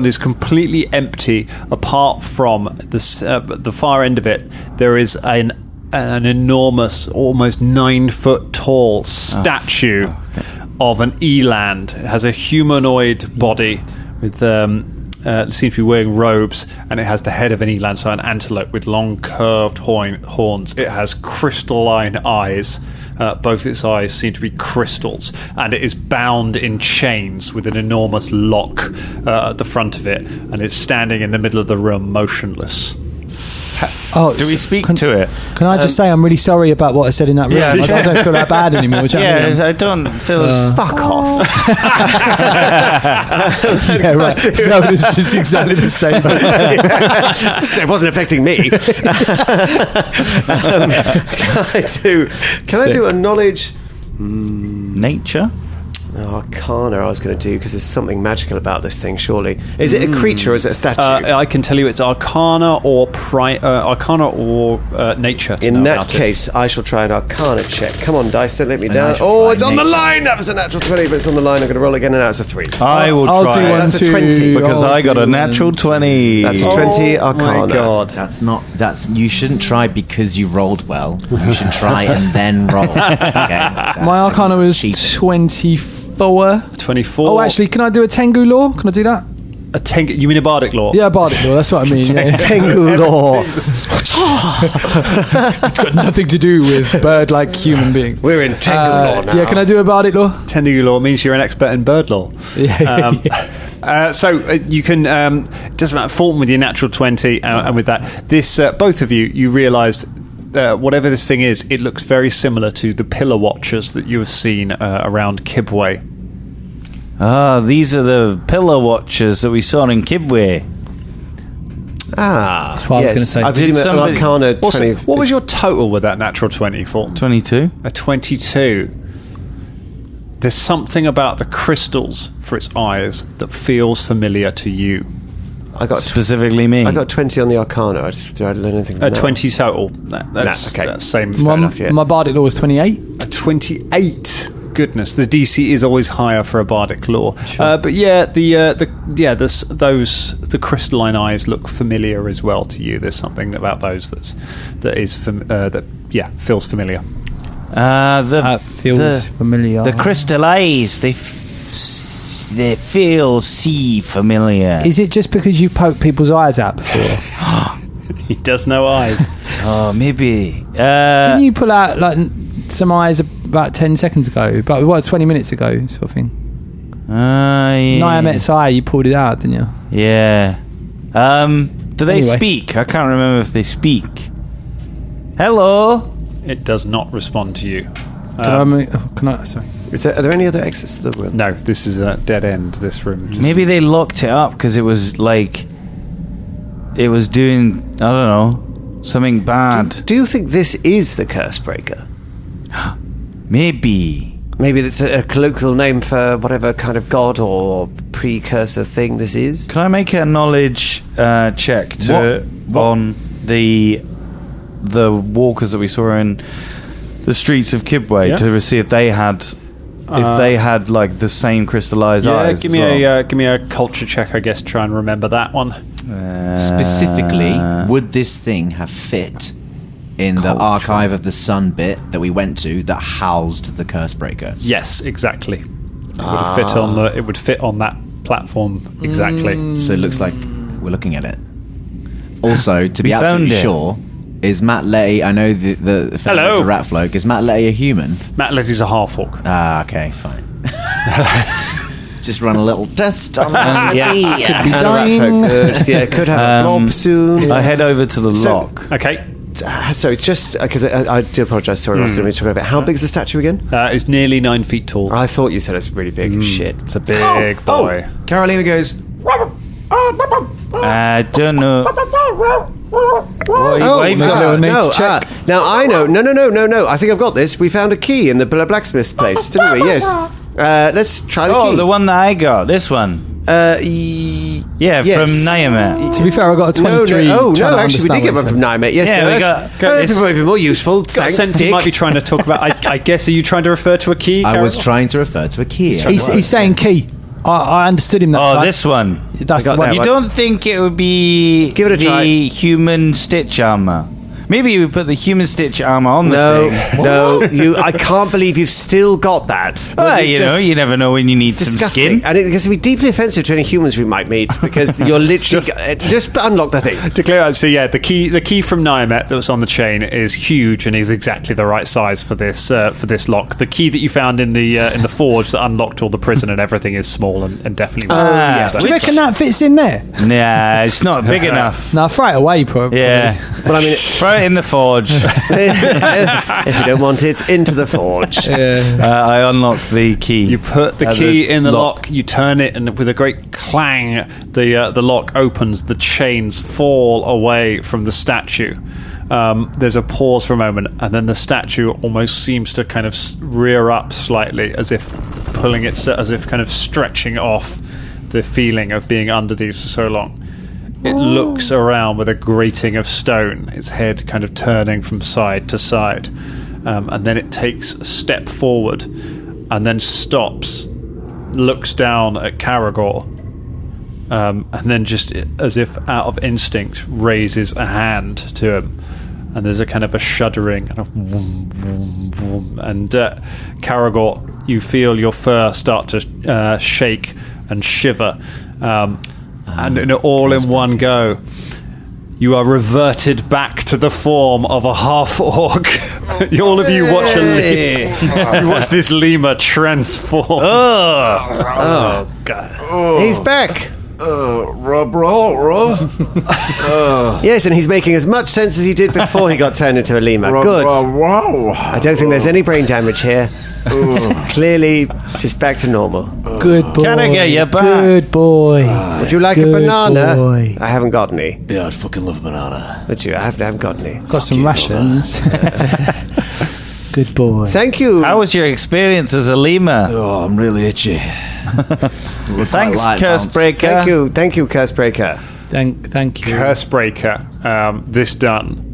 is completely empty. Apart from the far end of it, there is an enormous, almost 9 foot tall statue of an Eland. It has a humanoid body with seems to be wearing robes, and it has the head of an eland, so an antelope with long curved horns. It has crystalline eyes. Both its eyes seem to be crystals, and it is bound in chains with an enormous lock at the front of it, and it's standing in the middle of the room motionless. Oh, Do we speak to it? Can I just say I'm really sorry about what I said in that room? Yeah. I don't feel that bad anymore. Do you know what I mean? Yeah, I don't feel... Fuck off. Yeah, right. That was just exactly the same. It wasn't affecting me. Can I do a knowledge? Nature? Arcana I was going to do, because there's something magical about this thing, surely. Is it a creature or is it a statue? I can tell you it's Arcana or Nature. In that case, I shall try an Arcana check. Come on, dice, don't let me down. Oh, it's on the line! That was a natural 20, but it's on the line. I'm going to roll again, and now it's a 3. I will I'll try do it. one That's a too, 20, because I'll I got do a natural 20. That's a 20 Arcana. My God. That's you shouldn't try because you rolled well. You should try and then roll. Okay. My Arcana was cheating. 24. 24. Oh, actually, can I do a Tengu law? Can I do that? A you mean a bardic law? Yeah, bardic law. That's what I mean. Yeah. Tengu law. It's got nothing to do with bird-like human beings. We're in Tengu law now. Yeah, can I do a bardic law? Tengu law means you're an expert in bird law. Yeah. So you can it doesn't matter, Fulton with your natural 20, and with that, this both of you realise whatever this thing is, it looks very similar to the pillar watchers that you have seen around Kibwe. These are the pillar watchers that we saw in Kibwe. That's what I was gonna say. I presume Did an somebody- Arcana 20. What was your total with that natural 20, Fulton? 22. A 22. There's something about the crystals for its eyes that feels familiar to you. I got Specifically me. I got 20 on the Arcana. Did I learn anything from A that? 20 total. That's okay. That's same. My, enough, yeah. my bardic law was 28. A 28. Goodness, the DC is always higher for a bardic law. But yeah, the crystalline eyes look familiar as well to you. There's something about those feels familiar. That feels familiar. The crystal eyes, they see familiar. Is it just because you poked people's eyes out before? He does no eyes. Oh, maybe. Didn't you pull out like some eyes about 10 seconds ago? But what, 20 minutes ago, sort of thing? Yeah. Niamet's eye, you pulled it out, didn't you? Yeah. Do they Anyway. speak? I can't remember if they speak. Hello. It does not respond to you. Can I? Sorry. Are there any other exits to the room? No, this is a dead end. This room. Maybe they locked it up because it was like it was doing, I don't know, something bad. Do you think this is the Cursebreaker? Maybe. Maybe it's a colloquial name for whatever kind of god or precursor thing this is? Can I make a knowledge check on the walkers that we saw in the streets of Kibwe to see if they had like the same crystallized eyes? Give me a culture check, I guess. Try and remember that one. Specifically, would this thing have fit in the Archive of the Sun bit that we went to that housed the Cursebreaker? Yes, exactly. It would fit on that platform exactly. So it looks like we're looking at it. Also, to be We found absolutely it. sure, is Matt Letty? I know the Hello. is a rat folk. Is Matt Letty a human? Matt Letty's a half-orc. Ah, okay, fine. Just run a little test on that. Could have a blob soon. I head over to the lock. Okay. So it's just because I do apologise. Sorry, Ross, I didn't talk about it. How big's the statue again? It's nearly 9 feet tall. I thought you said it's really big. Shit. It's a big boy. Carolina goes. I don't know. We've got a little need to check. Now I know. No. I think I've got this. We found a key in the blacksmith's place, didn't we? Yes. Let's try the key. Oh, the one that I got. This one. Yes. From Nyamet. To be fair, I got a 23. No, actually, we did get one from Nyamet. Yes, we got this might be more useful. Thanks, sense Dick. he might be trying to talk about. I guess, are you trying to refer to a key? I was Caragor? trying to refer to a key. He's saying key. I understood him that time. this one. That's the one. You don't think it would be Give it a try. human stitch armor? Maybe you would put the human stitch armor on the thing. No, I can't believe you've still got that. Well, you never know when you need some disgusting. skin. And it's going to be deeply offensive to any humans we might meet because you're literally just unlock the thing. To clear out, so yeah, the key from Nyamet that was on the chain is huge and is exactly the right size for this lock. The key that you found in the forge that unlocked all the prison and everything is small and definitely. Do you reckon that fits in there? Nah, it's not big enough. No, throw it away, probably. Yeah. Well, I mean, Throw it in the forge. if you don't want it, into the forge. I unlocked the key. You put the key in the lock, you turn it, and with a great clang, the lock opens. The chains fall away from the statue. There's a pause for a moment, and then the statue almost seems to kind of rear up slightly, as if pulling it, as if kind of stretching off the feeling of being underneath for so long. It looks around with a grating of stone, its head kind of turning from side to side. And then it takes a step forward and then stops, looks down at Caragor, and then just as if out of instinct raises a hand to him. And there's a kind of a shuddering kind of vroom, vroom, vroom. And Caragor, you feel your fur start to shake and shiver. And all in one go, you are reverted back to the form of a half-orc. All of you watch you watch this lemur transform. Oh, God. He's back. Yes, and he's making as much sense as he did before he got turned into a lemur. Good. I don't think there's any brain damage here. It's clearly just back to normal. Good boy. Can I get you back? Good boy. Would you like a Good banana? boy. I haven't got any. Yeah, I'd fucking love a banana. But I haven't got any. Got some rations. Good boy. Thank you. How was your experience as a lemur? Oh, I'm really itchy. Thanks, Cursebreaker. Thank you, Cursebreaker. Thank you. Cursebreaker, this done,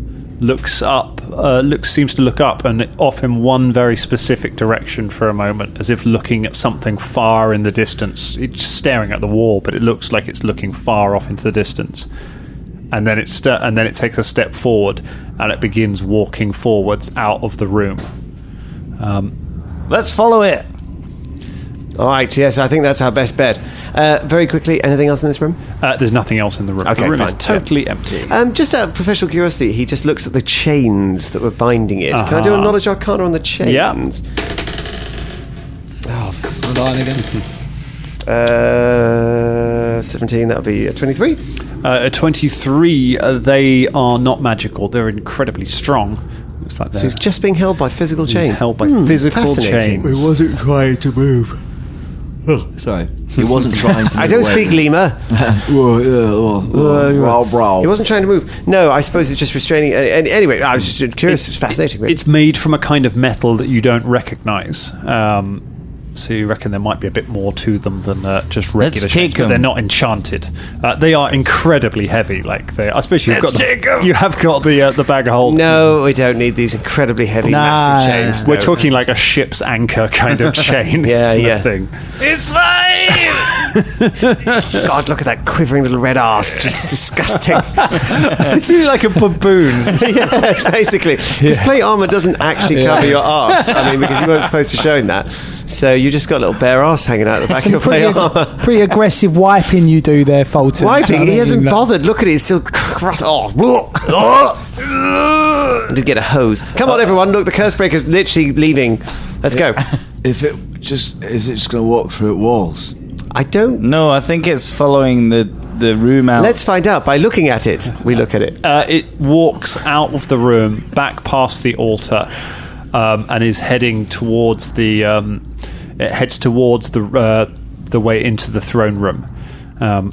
seems to look up and off in one very specific direction for a moment, as if looking at something far in the distance. It's staring at the wall, but it looks like it's looking far off into the distance. And then it takes a step forward, and it begins walking forwards out of the room. Let's follow it. All right, yes, I think that's our best bet. Very quickly, anything else in this room? There's nothing else in the room. Okay, the room fine. is totally empty. Just out of professional curiosity, he just looks at the chains that were binding it. Can I do a knowledge arcana on the chains? Yeah. Hold on again. 17, that would be 23. 23, they are not magical. They're incredibly strong. Looks like So they're he's just being held by physical chains. held by physical fascinating. chains. wasn't trying to move. Oh, sorry. He wasn't trying to move. I don't away. speak lemur. He wasn't trying to move. No, I suppose it's just restraining. Anyway, I was just curious. It's fascinating. It's made from a kind of metal that you don't recognise. So you reckon there might be a bit more to them than just regular Let's chains, take but they're them. not enchanted. They are incredibly heavy. Like I suppose you've got the bag of holding. No, we don't need these incredibly heavy, massive chains. We're No. talking like a ship's anchor kind of chain. Yeah. Thing. It's fine. God, look at that quivering little red arse. Just disgusting. It's really like a baboon. Yes, basically. Because plate armor doesn't actually cover your arse. I mean, because you weren't supposed to show that. So you just got a little bare arse hanging out the back of your plate armor. Pretty aggressive wiping you do there, Fulton. Wiping? He hasn't bothered. Look at it. It's still... I did get a hose. Come on, everyone. Look, the Cursebreaker's literally leaving. Let's go. Is it just going to walk through walls? I don't... No, I think it's following the room out. Let's find out by looking at it. We look at it. It walks out of the room, back past the altar, and is heading towards the. It heads towards the way into the throne room.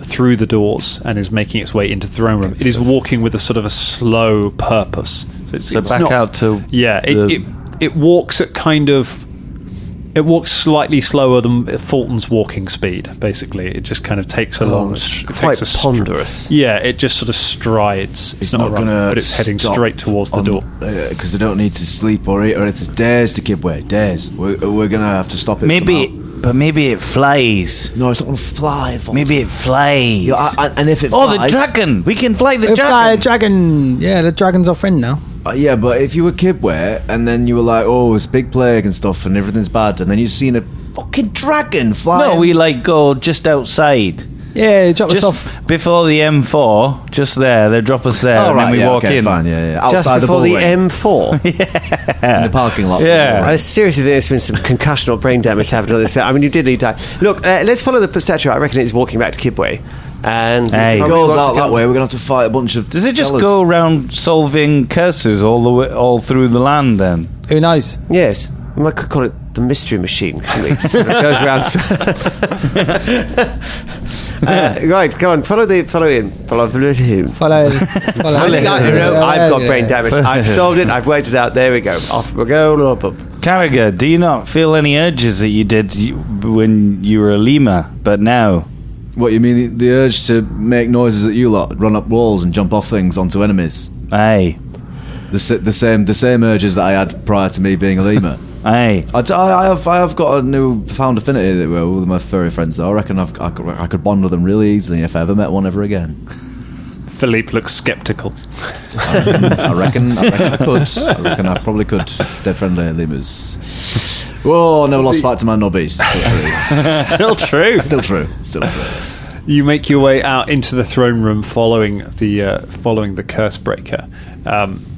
through the doors and is making its way into the throne room. It is walking with a sort of a slow purpose. So it's back not, out to it walks at kind of. It walks slightly slower than Fulton's walking speed, basically. It just kind of takes a long... quite ponderous. Yeah, it just sort of strides. It's not a run, but it's heading straight towards the door. Because they don't need to sleep or eat, or it's days to Kibwe. Days. We're going to have to stop it. But maybe it flies. No, it's not going to fly. Maybe it flies. And if it flies... the dragon! We can fly the dragon! Fly a dragon! Yeah, the dragon's our friend now. Yeah, but if you were Kibwe and then you were like, oh, it's big plague and stuff and everything's bad, and then you've seen a fucking dragon fly. No, we go just outside. Yeah, drop us Just off. before the M4, just there. They drop us there, and then we walk in. Fine, yeah. Just Outside before the bullring. M4. In the parking lot. Yeah. I seriously think there's been some concussion or brain damage happening on this. I mean, you did need time. Look, let's follow the statue. I reckon it's walking back to Kibwe. And Hey. If it goes out that way, we're going to have to fight a bunch of... Does it just fellas. go around solving curses all through the land then? Who knows? Yes. We might could call it the mystery machine, couldn't we? It sort of goes around. Right, go on. Follow him. Follow. I've got brain damage. I've solved it. I've worked it out. There we go. Off we go. Carragher, do you not feel any urges that you did when you were a lemur, but now? What, you mean the urge to make noises at you lot, run up walls and jump off things onto enemies? Aye. The same urges that I had prior to me being a lemur. Aye. I have got a new found affinity with my furry friends, though. I reckon I could bond with them really easily if I ever met one ever again. Philippe looks sceptical. I reckon I could. I reckon I probably could. Dead friendly lemurs. Whoa, never lost fight to my nobbies. Still true. Still true. You make your way out into the throne room following the Cursebreaker,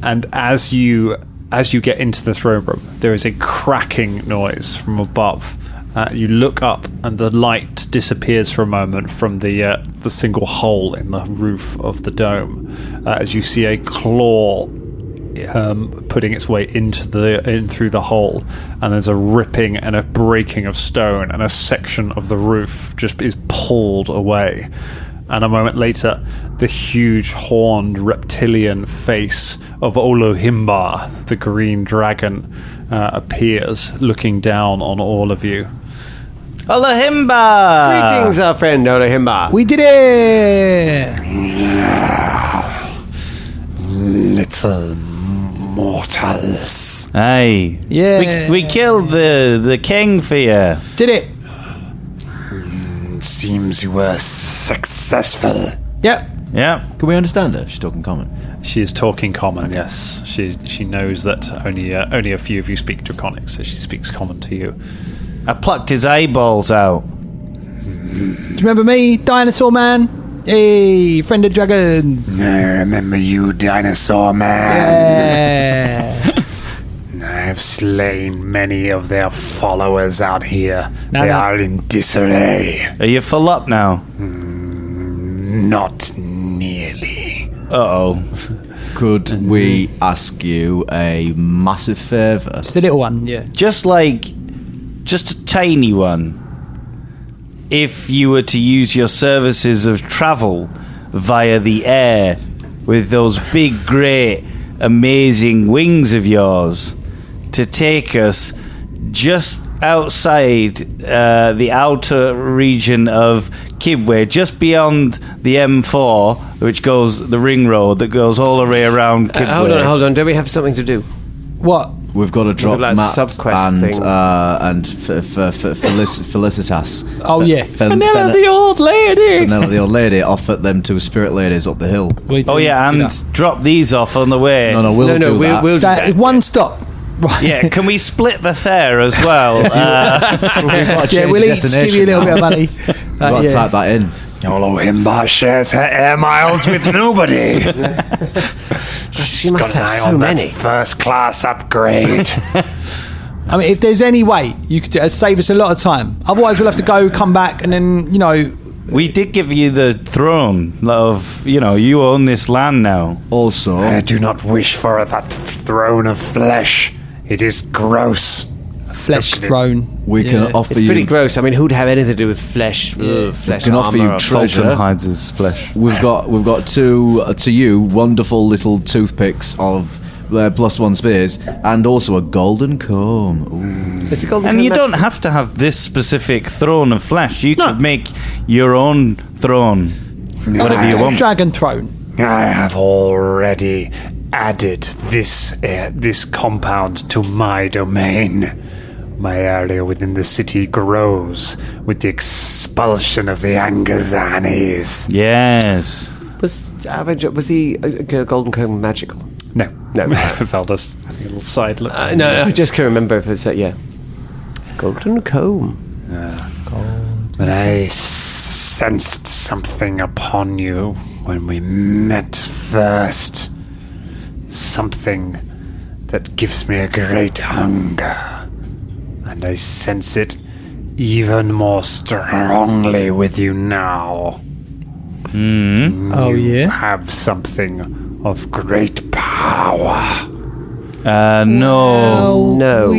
and as you get into the throne room, there is a cracking noise from above. You look up, and the light disappears for a moment from the single hole in the roof of the dome, as you see a claw putting its way in through the hole, and there's a ripping and a breaking of stone, and a section of the roof just is pulled away. And a moment later, the huge horned reptilian face of Olohimba, the green dragon, appears, looking down on all of you. Allahimba! Greetings, our friend Olahimba. We did it! Little mortals. Aye. Yeah. We killed the king for you. Did it? Seems you were successful. Yep. Yeah. Can we understand her? She's talking common. She is talking common, yes. She knows that only a few of you speak Draconic, so she speaks common to you. I plucked his eyeballs out. Do you remember me, Dinosaur Man? Hey, friend of dragons. I remember you, dinosaur man. Yeah. I've slain many of their followers out here. No, they no. are in disarray. Are you full up now? Not nearly. Uh-oh. Could we ask you a massive favour? Just a little one, yeah. Just a tiny one. If you were to use your services of travel via the air with those big, great, amazing wings of yours to take us just outside the outer region of Kibwe, just beyond the M4, which goes the ring road that goes all the way around Kibwe. Hold on. Do we have something to do? What? We've got to drop like Matt sub-quest thing. and Felicitas. Oh, yeah. Vanilla the old lady. Vanilla the old lady off at them two spirit ladies up the hill. Oh yeah, and drop these off on the way. No, we'll do that. We'll do So, that. one stop. Right. Yeah, can we split the fare as well? Yeah, we'll each give you a little bit of money. We've got to type that in. Olohimba shares her air miles with nobody. She must Got an have eye so on that many. first class upgrade. I mean, if there's any way you could save us a lot of time. Otherwise, we'll have to go, come back, and then, We did give you the throne of, you own this land now. Also, I do not wish for that throne of flesh. It is gross. flesh throne. We can offer It's you. pretty gross. I mean, who'd have anything to do with flesh? Flesh can offer armor you or treasure. Fulton hides his flesh. We've got two to you wonderful little toothpicks of +1 spears, and also a golden comb. Ooh. Is the golden And comb you magic? don't have to have this specific throne of flesh. You could make your own throne, whatever you want. Dragon throne. I have already added this compound to my domain. My area within the city grows with the expulsion of the Angazanis. Yes. Was the golden comb magical? No. No. Feldas. A little side look. No, I just can't remember if it's golden comb. But I sensed something upon you when we met first. Something that gives me a great hunger. And I sense it even more strongly with you now. Oh, yeah? Have something of great power. No. No.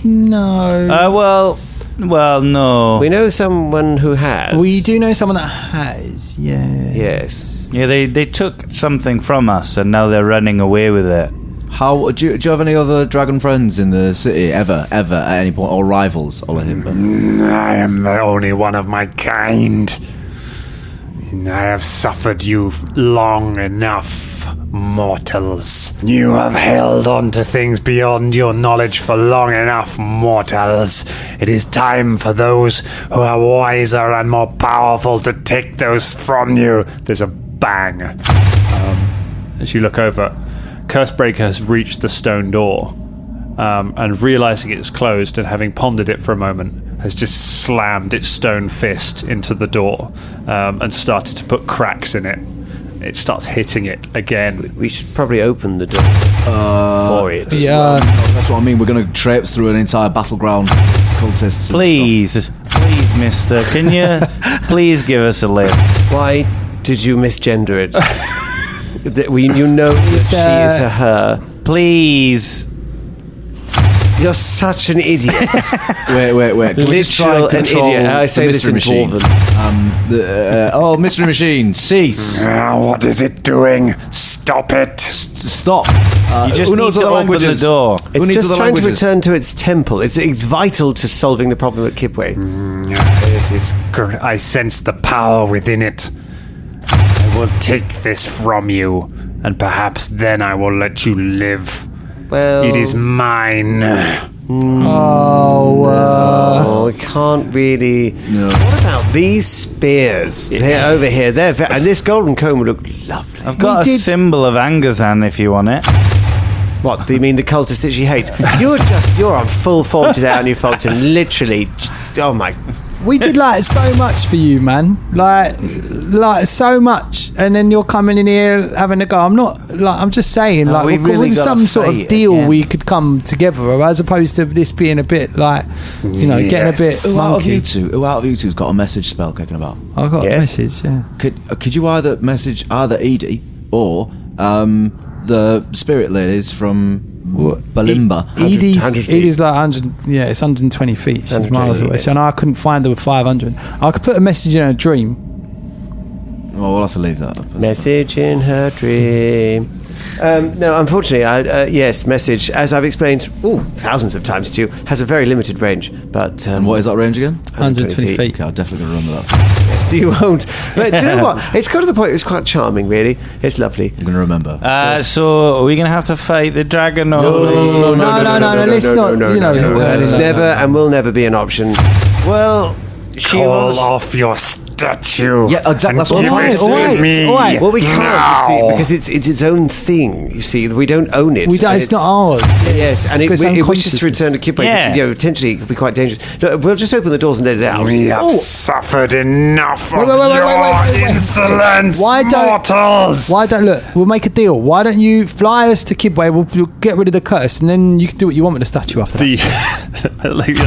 No. Well, no. We know someone who has. We do know someone that has, yeah. Yes. Yeah, they took something from us, and now they're running away with it. How do you have any other dragon friends in the city ever at any point, or rivals, Olahimba? I am the only one of my kind. I have suffered you long enough, mortals. You have held on to things beyond your knowledge for long enough, mortals. It is time for those who are wiser and more powerful to take those from you. There's a bang. As you look over, Cursebreaker has reached the stone door, and realizing it's closed and having pondered it for a moment, has just slammed its stone fist into the door and started to put cracks in it. It starts hitting it again. We should probably open the door for it. Yeah. That's what I mean. We're going to traipse through an entire battleground. Cultists. and Please, mister, can you please give us a lift? Why did you misgender it? You know that she is a her. Please. You're such an idiot. stuff. Wait. Can we just try and Literal an control idiot. I say the this mystery in machine? Dwarven. Mystery machine, cease. What is it doing? Stop it. Stop. You just who need knows to other open the languages? door. Who It's needs just other trying to languages? return to its temple. It's vital to solving the problem at Kipway. It is. I sense the power within it. I will take this from you, and perhaps then I will let you live. Well, It is mine. Oh, we can't really. No. What about these spears? They're over here. And this golden comb would look lovely. I've got a symbol of Angazan if you want it. What, do you mean the cultists that she hates? You're on full form today, aren't you, Fulton? Literally, oh my. We did so much for you, man. Like so much, and then you're coming in here having a go. I'm just saying, we with really got some to sort of fight deal again. we could come together, as opposed to this being a bit getting a bit Who out of you monkey. two? Who out of you two's got a message spell kicking about? I've got Yes. a message. Yeah. Could you either message either Edie or the spirit ladies from Balimba? Edie's 100 feet. Edie's 100. Yeah, it's 120 feet. She's 120 miles away. feet, So I couldn't find her with 500. I could put a message in a dream. Well, we'll have to leave that up. Message in her dream. No, unfortunately, yes, message, as I've explained thousands of times to you, has a very limited range. But And what is that range again? 120 feet. Okay, I'll definitely remember that. so you won't. But do you know what? It's got to the point. It's quite charming, really. It's lovely. I'm going to remember. So are we going to have to fight the dragon? No, let's not. That is never and will never be an option. Well, she Call was. off your statue. Yeah, exactly, and that's what give I'm it saying. to me. All right. Well, we can't, now. you see, because it's its own thing. You see, we don't own it. We don't. And It's not ours. Yes, and It's got its own it wishes to consciousness. return to Kipway. Yeah. Potentially it could be quite dangerous. No, we'll just open the doors and let it out. We have suffered enough of wait, your wait. insolence, Why don't- mortals. Why don't look? We'll make a deal. Why don't you fly us to Kibway? We'll get rid of the curse, and then you can do what you want with the statue after that. You're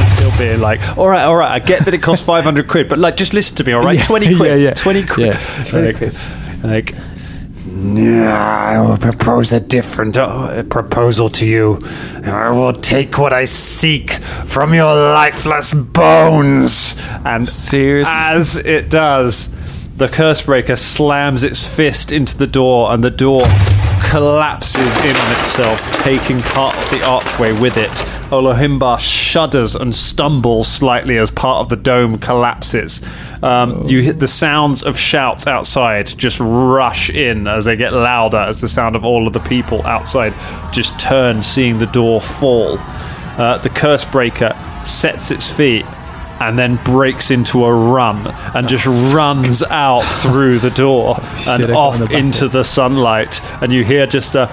still being all right, I get that it costs 500 quid, but just listen to me, all right? 20 quid. Yeah. 20 quid. Yeah. 20 quid. I will propose a different proposal to you. I will take what I seek from your lifeless bones. And Serious? as it does, the Cursebreaker slams its fist into the door, and the door collapses in on itself, taking part of the archway with it. Olohimbar shudders and stumbles slightly as part of the dome collapses. You hit the sounds of shouts outside just rush in as they get louder as the sound of all of the people outside just turn, seeing the door fall. The Cursebreaker sets its feet and then breaks into a run and just runs out through the door and off into the sunlight, and you hear just a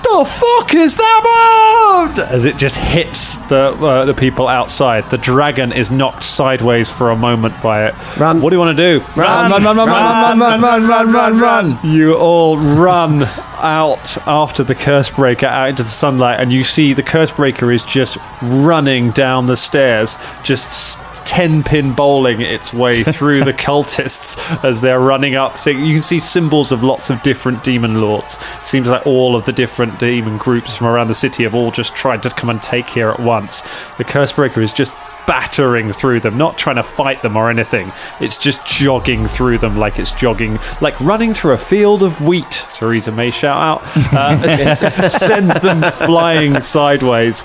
"The fuck is that about?" as it just hits the people outside. The dragon is knocked sideways for a moment by it. Run. What do you want to do? Run. You all run out after the Cursebreaker out into the sunlight, and you see the Cursebreaker is just running down the stairs, just 10-pin bowling its way through the cultists as they're running up. So you can see symbols of lots of different demon lords. It seems like all of the different demon groups from around the city have all just tried to come and take here at once. The Cursebreaker is just battering through them, not trying to fight them or anything. It's just jogging through them like it's jogging, like running through a field of wheat. Theresa May shout out. It sends them flying sideways.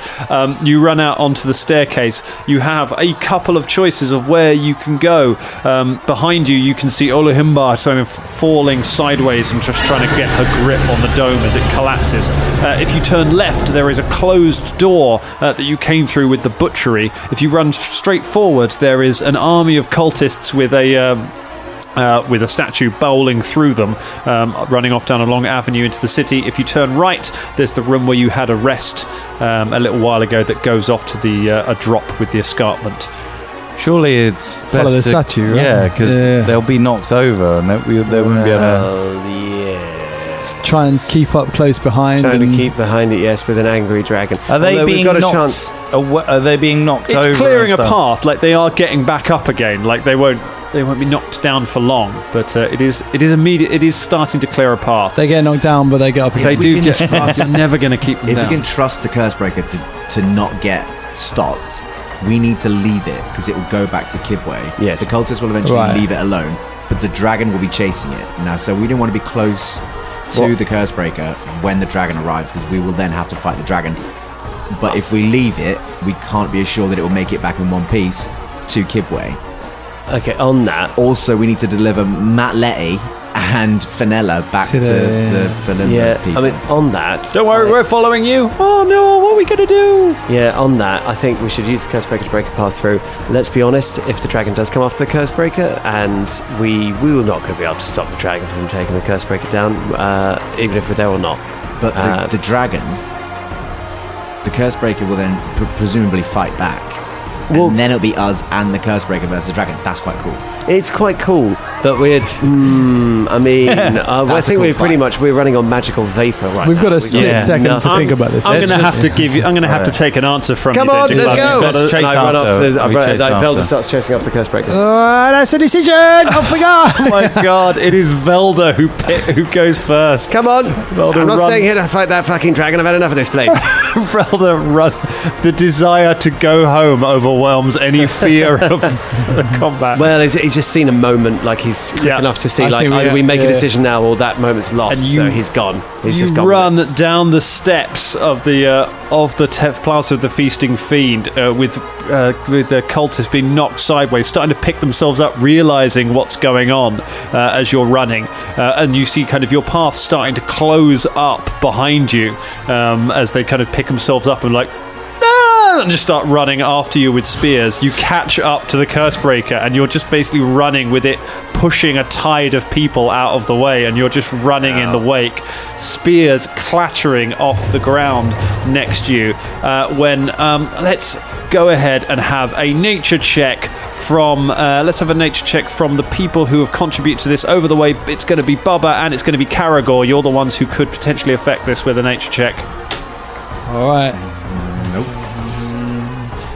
You run out onto the staircase. You have a couple of choices of where you can go. Behind you, you can see Olohimbar falling sideways and just trying to get her grip on the dome as it collapses. If you turn left, there is a closed door that you came through with the butchery. If you run straight forward, there is an army of cultists with a statue bowling through them, running off down a long avenue into the city. If you turn right, there's the room where you had a rest a little while ago that goes off to the a drop with the escarpment. Surely it's Follow best the statue, right? Yeah, because they'll be knocked over and they won't be able to... Try and keep up close behind. Trying to keep behind it, yes, with an angry dragon. Are they Although being we've got knocked? a chance. Are they being knocked over? It's clearing and a stuff? path, like they are getting back up again. Like they won't be knocked down for long, but it is immediate. It is starting to clear a path. They get knocked down, but they get up again. They do get. You're never going to keep them If down. we can trust the Cursebreaker to not get stopped, we need to leave it because it will go back to Kibwe. Yes. The cultists will eventually Right. leave it alone, but the dragon will be chasing it now. So we don't want to be close to the Cursebreaker when the dragon arrives, because we will then have to fight the dragon. But if we leave it, we can't be assured that it will make it back in one piece to Kibwe. Okay, on that. Also, we need to deliver Macleod and Fenella back to the Belinda Yeah, people. I mean, on that. Don't worry, we're following you. Oh no, what are we going to do? Yeah, on that, I think we should use the Cursebreaker to break a path through. Let's be honest, if the dragon does come after the Cursebreaker, and we will not going to be able to stop the dragon from taking the Cursebreaker down, even if we're there or not. But the dragon, the Cursebreaker will then presumably fight back. Well- And then it'll be us and the Cursebreaker versus the dragon. That's quite cool. It's quite cool, but we're. I think cool we're running on magical vapor right We've now. got a split second to think about this. I'm going to have to give you. I'm going to have to take an answer from Come you. on, then, let's Declan. go! You've got to- Let's chase I run after. off to We chase Velda after. starts chasing after the Cursebreaker. That's a decision. Off we go. Oh my God! It is Velda who goes first. Come on! Velda I'm not runs. staying here to fight that fucking dragon. I've had enough of this place. Velda runs. The desire to go home overwhelms any fear of the combat. Well, he's just seen a moment, like he's quick Yeah. enough to see, I like, think either we make a yeah. decision now or that moment's lost. And So he's gone. He's just gone. run down the steps of the Plaza of the Feasting Fiend with the cultists being knocked sideways, starting to pick themselves up, realizing what's going on as you're running, and you see kind of your path starting to close up behind you as they kind of pick themselves up and like. And just start running after you with spears. You catch up to the Cursebreaker and you're just basically running with it, pushing a tide of people out of the way, and you're just running in the wake, spears clattering off the ground next to you. Let's go ahead and have a nature check from the people who have contributed to this over the way. It's going to be Bubba and it's going to be Karagor. You're the ones who could potentially affect this with a nature check. All right.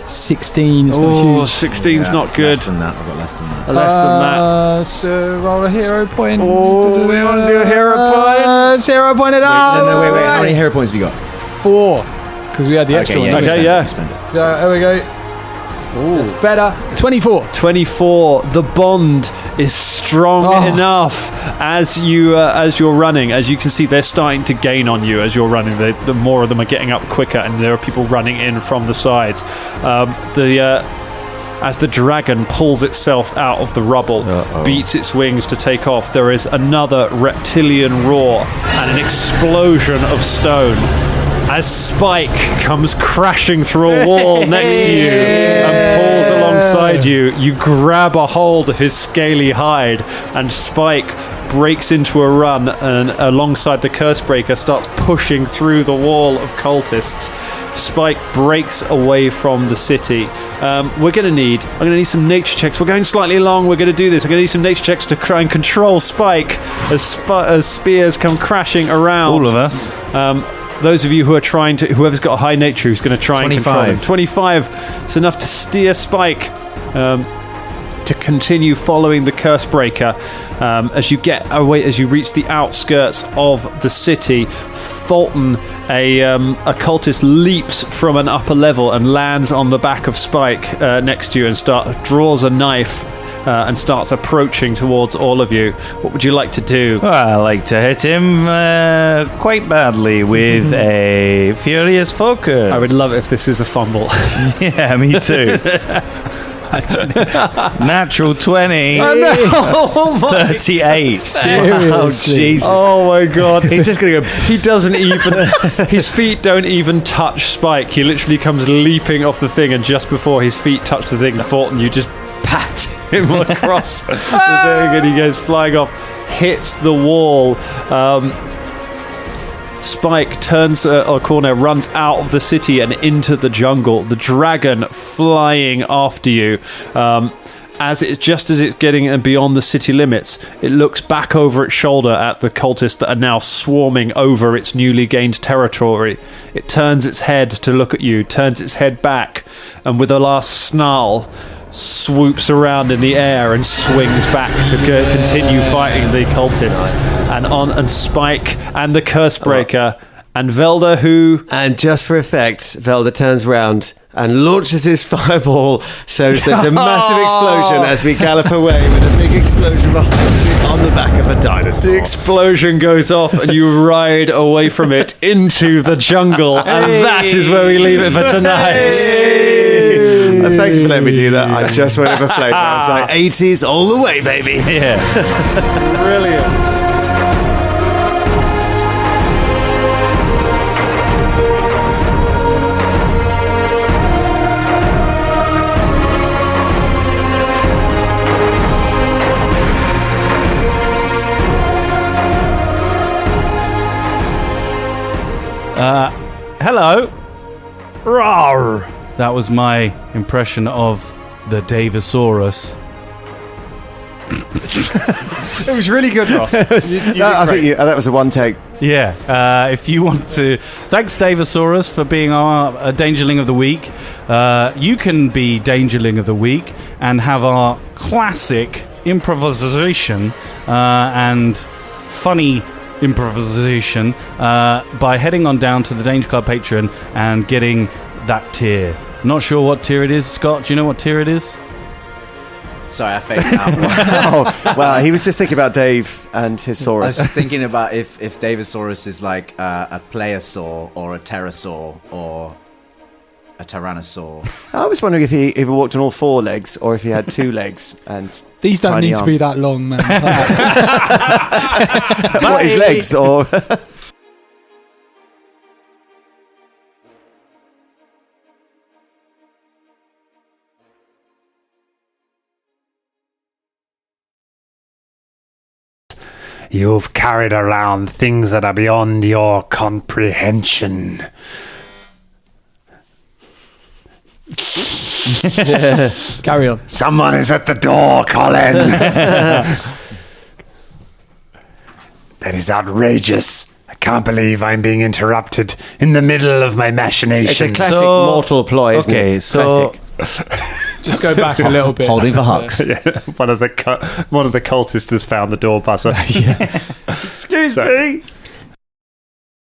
16. It's not Oh, huge. 16's not it's good. Less than that. I've got less than that. Less than that. So roll a hero point. Oh, we want to do a hero point. 0 point it out. No, wait. How many hero points have you got? 4. Because we had the extra one. Okay, spend it, yeah. you spend it. So there we go. That's better. 24. 24. The bond is strong enough as you're running. As you can see, they're starting to gain on you as you're running. The more of them are getting up quicker, and there are people running in from the sides. As the dragon pulls itself out of the rubble, beats its wings to take off, there is another reptilian roar and an explosion of stone. As Spike comes crashing through a wall next to you and pulls alongside you, you grab a hold of his scaly hide, and Spike breaks into a run and alongside the Cursebreaker starts pushing through the wall of cultists. Spike breaks away from the city. I'm going to need some nature checks. We're going slightly long. We're going to do this. I'm going to need some nature checks to try and control Spike as spears come crashing around. All of us. Those of you who are trying to, whoever's got a high nature who's going to try and control him. 25. It's enough to steer Spike to continue following the Cursebreaker. As you get away, as you reach the outskirts of the city, Fulton, a cultist, leaps from an upper level and lands on the back of Spike next to you and draws a knife. And starts approaching towards all of you. What would you like to do? I like to hit him quite badly with a furious focus. I would love it if this is a fumble. Yeah, me too. Natural 20. Oh my 38. Seriously? Oh, Jesus. Oh my god. He's just going to go. He doesn't even. His feet don't even touch Spike. He literally comes leaping off the thing, and just before his feet touch the thing, Fulton, you just pat him across the thing, and he goes flying off, hits the wall. Spike turns a corner, runs out of the city and into the jungle. The dragon flying after you. As it's getting beyond the city limits, it looks back over its shoulder at the cultists that are now swarming over its newly gained territory. It turns its head to look at you, turns its head back, and with a last snarl, swoops around in the air and swings back to continue fighting the cultists. And Spike and the Cursebreaker and Velda, who... And just for effect, Velda turns round and launches his fireball, so there's a massive explosion as we gallop away with a big explosion behind us on the back of a dinosaur. The explosion goes off and you ride away from it into the jungle, and that is where we leave it for tonight. Thank you for letting me do that. I just went over flame. I was like, 80s all the way, baby. Yeah. Brilliant. Hello. Rawr. That was my impression of the Davisaurus. It was really good, Ross. I think that was a one take. Yeah. If you want to... Thanks, Davisaurus, for being our Dangerling of the Week. You can be Dangerling of the Week and have our classic improvisation and funny improvisation by heading on down to the Danger Club Patreon and getting that tier. Not sure what tier it is. Scott, do you know what tier it is? Sorry, I faked out. Oh, wow. He was just thinking about Dave and his I saurus. was thinking about if Davisaurus is like a plesiosaur or a pterosaur or a tyrannosaur. I was wondering if he either walked on all four legs or if he had two legs and These don't tiny need to be arms. that long, man. What, his legs or... You've carried around things that are beyond your comprehension. Carry on. Someone is at the door, Colin. That is outrageous. I Can't believe I'm being interrupted in the middle of my machinations. It's a classic mortal ploy, isn't it? so Just go back a little bit. Holding for Hux. One of the cultists has found the door buzzer. Excuse me.